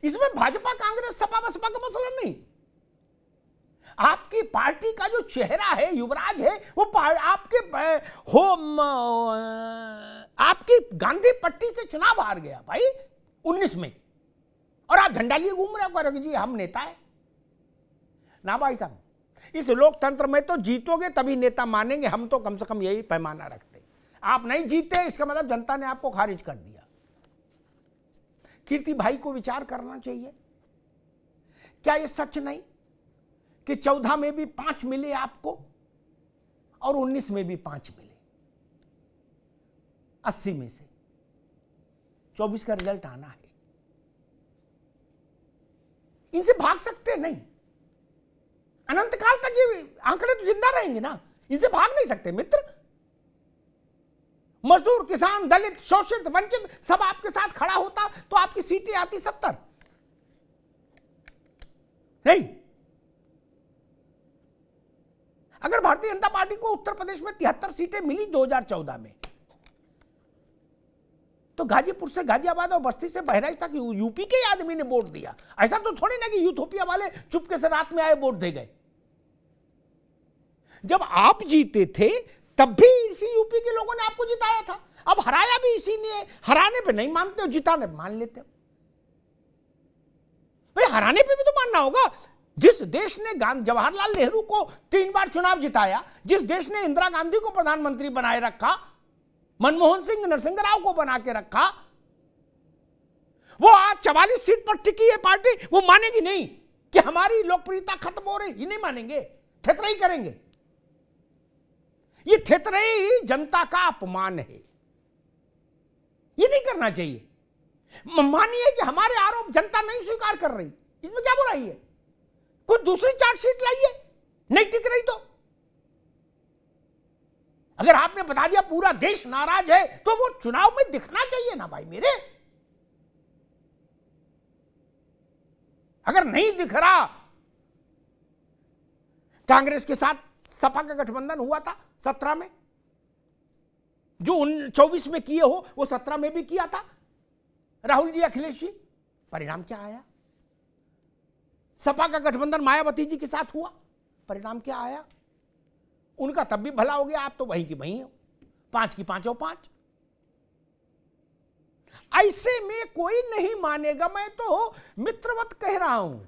इसमें भाजपा कांग्रेस सपा बसपा का मसला नहीं। आपकी पार्टी का जो चेहरा है, युवराज है, वो आपकी गांधी पट्टी से चुनाव हार गया भाई 19 में, और आप झंडा लिए घूम रहे हो, कह रहे जी हम नेता है ना। भाई साहब, इस लोकतंत्र में तो जीतोगे तभी नेता मानेंगे। हम तो कम से कम यही पैमाना रखते। आप नहीं जीते इसका मतलब जनता ने आपको खारिज कर दिया। कीर्ति भाई को विचार करना चाहिए। क्या यह सच नहीं कि 14 में भी 5 मिले आपको और 19 में भी 5 मिले? 80 में से 24 का रिजल्ट आना है। इनसे भाग सकते नहीं, अनंत काल तक ये आंकड़े तो जिंदा रहेंगे ना, इनसे भाग नहीं सकते मित्र। मजदूर, किसान, दलित, शोषित, वंचित सब आपके साथ खड़ा होता तो आपकी सीटें आती 70 नहीं। अगर भारतीय जनता पार्टी को उत्तर प्रदेश में 73 सीटें मिली 2014 में, तो गाजीपुर से गाजियाबाद और बस्ती से बहराइच तक यूपी के आदमी ने वोट दिया। ऐसा तो थोड़ी ना कि यूथोपिया वाले चुपके से रात में आए वोट दे गए। जब आप जीते थे तब भी इसी यूपी के लोगों ने आपको जिताया था। अब हराया भी इसी ने। हराने पे नहीं मानते हो, जिताने पे मान लेते हो। भाई हराने पे भी तो मानना होगा। जिस देश ने जवाहरलाल नेहरू को 3 बार चुनाव जिताया, जिस देश ने इंदिरा गांधी को प्रधानमंत्री बनाए रखा, मनमोहन सिंह, नरसिंह राव को बना के रखा, वो आज 44 सीट पर टिकी है पार्टी। वो मानेगी नहीं कि हमारी लोकप्रियता खत्म हो रही? ये नहीं मानेंगे, थेतराई करेंगे। ये थेथरई जनता का अपमान है, ये नहीं करना चाहिए। मानिए कि हमारे आरोप जनता नहीं स्वीकार कर रही, इसमें क्या बुराई है? कोई दूसरी चार्जशीट लाइए, नहीं टिक रही तो। अगर आपने बता दिया पूरा देश नाराज है तो वो चुनाव में दिखना चाहिए ना भाई मेरे। अगर नहीं दिख रहा, कांग्रेस के साथ सपा का गठबंधन हुआ था 17 में, जो 24 में किए हो वो 17 में भी किया था राहुल जी, अखिलेश जी। परिणाम क्या आया? सपा का गठबंधन मायावती जी के साथ हुआ, परिणाम क्या आया? उनका तब भी भला हो गया, आप तो वहीं की वहीं हो, 5 की 5 5। ऐसे में कोई नहीं मानेगा। मैं तो मित्रवत कह रहा हूं,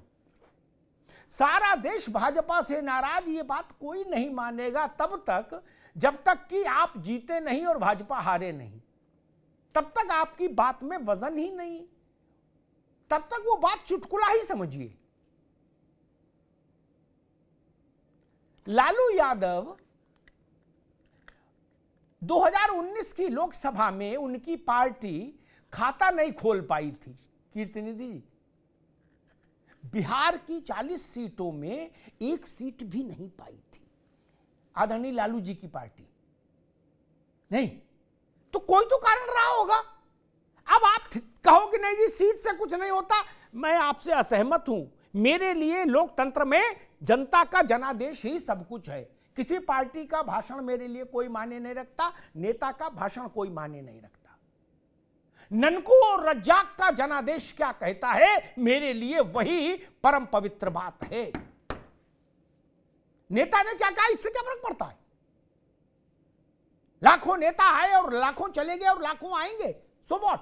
सारा देश भाजपा से नाराज, ये बात कोई नहीं मानेगा तब तक जब तक कि आप जीते नहीं और भाजपा हारे नहीं, तब तक आपकी बात में वजन ही नहीं, तब तक वो बात चुटकुला ही समझिए। लालू यादव 2019 की लोकसभा में उनकी पार्टी खाता नहीं खोल पाई थी, कीर्तिनिधि जी। बिहार की 40 सीटों में एक सीट भी नहीं पाई थी आदरणीय लालू जी की पार्टी, नहीं तो कोई तो कारण रहा होगा। अब आप कहो कि नहीं जी सीट से कुछ नहीं होता, मैं आपसे असहमत हूं। मेरे लिए लोकतंत्र में जनता का जनादेश ही सब कुछ है। किसी पार्टी का भाषण मेरे लिए कोई मायने नहीं रखता, नेता का भाषण कोई मायने नहीं रखता। ननकू और रज्जाक का जनादेश क्या कहता है, मेरे लिए वही परम पवित्र बात है। नेता ने क्या कहा, इससे क्या फर्क पड़ता है? लाखों नेता आए और लाखों चले गए और लाखों आएंगे, सो व्हाट।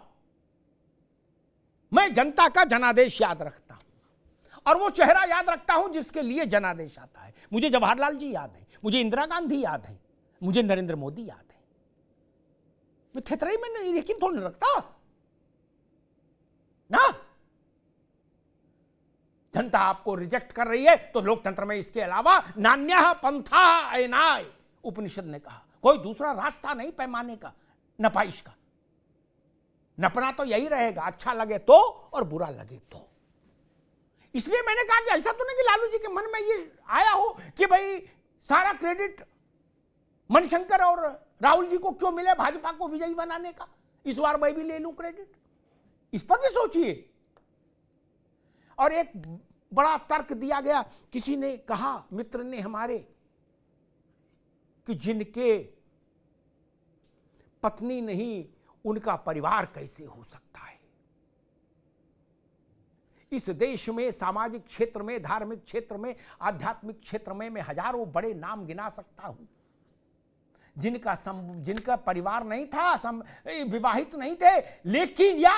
मैं जनता का जनादेश याद रखता हूं और वो चेहरा याद रखता हूं जिसके लिए जनादेश आता है। मुझे जवाहरलाल जी याद है, मुझे इंदिरा गांधी याद है, मुझे नरेंद्र मोदी याद है। मैं थेथरई में नहीं, यकीन थोड़ा नहीं रखता ना। जनता आपको रिजेक्ट कर रही है तो लोकतंत्र में इसके अलावा नान्यः पंथा एनाय, उपनिषद ने कहा, कोई दूसरा रास्ता नहीं पैमाने का, नपाइश का। नपना तो यही रहेगा, अच्छा लगे तो और बुरा लगे तो। इसलिए मैंने कहा कि ऐसा तो नहीं कि लालू जी के मन में ये आया हो कि भाई सारा क्रेडिट मणिशंकर और राहुल जी को क्यों मिले भाजपा को विजयी बनाने का, इस बार मैं भी ले लूं क्रेडिट। इस पर भी सोचिए। और एक बड़ा तर्क दिया गया, किसी ने कहा, मित्र ने हमारे, कि जिनके पत्नी नहीं उनका परिवार कैसे हो सकता है। इस देश में सामाजिक क्षेत्र में, धार्मिक क्षेत्र में, आध्यात्मिक क्षेत्र में मैं हजारों बड़े नाम गिना सकता हूं जिनका परिवार नहीं था, विवाहित नहीं थे, लेकिन या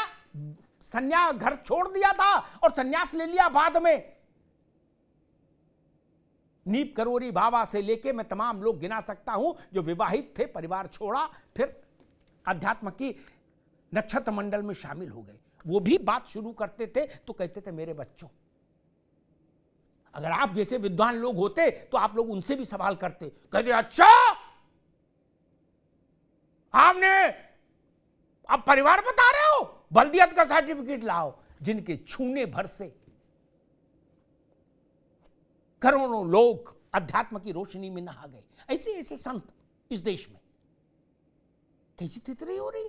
सन्यास, घर छोड़ दिया था और सन्यास ले लिया बाद में। नीप करोरी बाबा से लेके मैं तमाम लोग गिना सकता हूं जो विवाहित थे, परिवार छोड़ा, फिर अध्यात्म की नक्षत्र मंडल में शामिल हो गए। वो भी बात शुरू करते थे तो कहते थे मेरे बच्चों। अगर आप जैसे विद्वान लोग होते तो आप लोग उनसे भी सवाल करते, कहते अच्छा आपने अब परिवार बता रहे हो, बल्दियत का सर्टिफिकेट लाओ। जिनके छूने भर से करोड़ों लोग अध्यात्म की रोशनी में नहा गए। ऐसे ऐसे संत इस देश में। कैसी तितरी हो रही।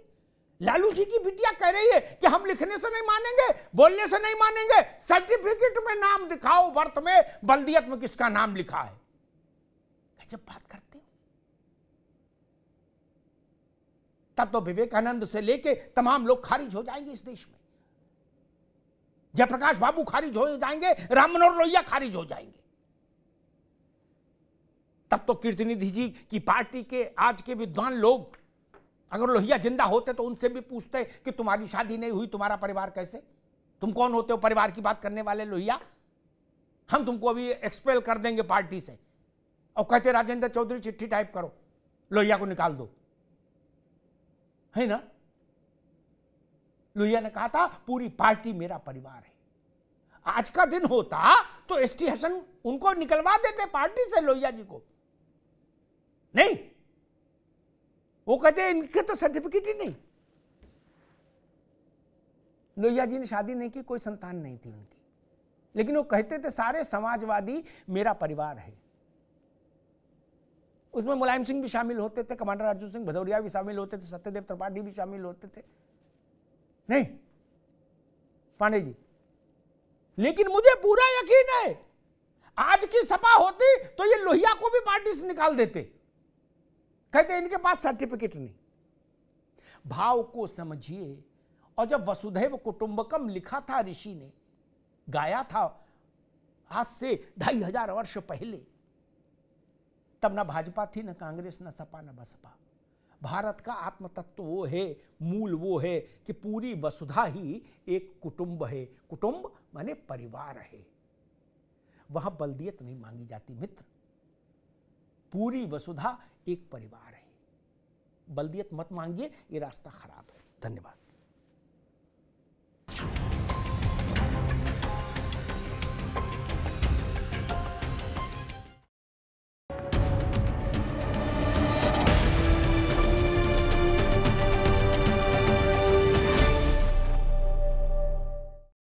लालू जी की बिटिया कह रही है कि हम लिखने से नहीं मानेंगे, बोलने से नहीं मानेंगे, सर्टिफिकेट में नाम दिखाओ, वर्त में बल्दियत में किसका नाम लिखा है। जब बात करते हो तब तो विवेकानंद से लेके तमाम लोग खारिज हो जाएंगे इस देश में। जयप्रकाश बाबू खारिज हो जाएंगे, राम मनोहर लोहिया खारिज हो जाएंगे। तब तो कीर्तिनिधि जी की पार्टी के आज के विद्वान लोग अगर लोहिया जिंदा होते तो उनसे भी पूछते कि तुम्हारी शादी नहीं हुई, तुम्हारा परिवार कैसे, तुम कौन होते हो परिवार की बात करने वाले लोहिया, हम तुमको अभी एक्सपेल कर देंगे पार्टी से। और कहते राजेंद्र चौधरी चिट्ठी टाइप करो, लोहिया को निकाल दो, है ना। लोहिया ने कहा था पूरी पार्टी मेरा परिवार है। आज का दिन होता तो एसटी हसन उनको निकलवा देते पार्टी से, लोहिया जी को नहीं। वो कहते हैं इनके तो सर्टिफिकेट ही नहीं। लोहिया जी ने शादी नहीं की, कोई संतान नहीं थी उनकी, लेकिन वो कहते थे सारे समाजवादी मेरा परिवार है। उसमें मुलायम सिंह भी शामिल होते थे, कमांडर अर्जुन सिंह भदौरिया भी शामिल होते थे, सत्यदेव त्रिपाठी भी शामिल होते थे, नहीं पांडे जी। लेकिन मुझे पूरा यकीन है आज की सपा होती तो ये लोहिया को भी पार्टी से निकाल देते। कहते इनके पास सर्टिफिकेट नहीं। भाव को समझिए। और जब वसुधैव कुटुंबकम लिखा था, ऋषि ने गाया था आज से 2500 वर्ष पहले, तब ना भाजपा थी, ना कांग्रेस, ना सपा, ना बसपा। भारत का आत्म तत्व वो है, मूल वो है कि पूरी वसुधा ही एक कुटुंब है। कुटुंब माने परिवार है, वहां बल्दियत नहीं मांगी जाती मित्र। पूरी वसुधा एक परिवार है, बल्दियत मत मांगिए, ये रास्ता खराब है। धन्यवाद।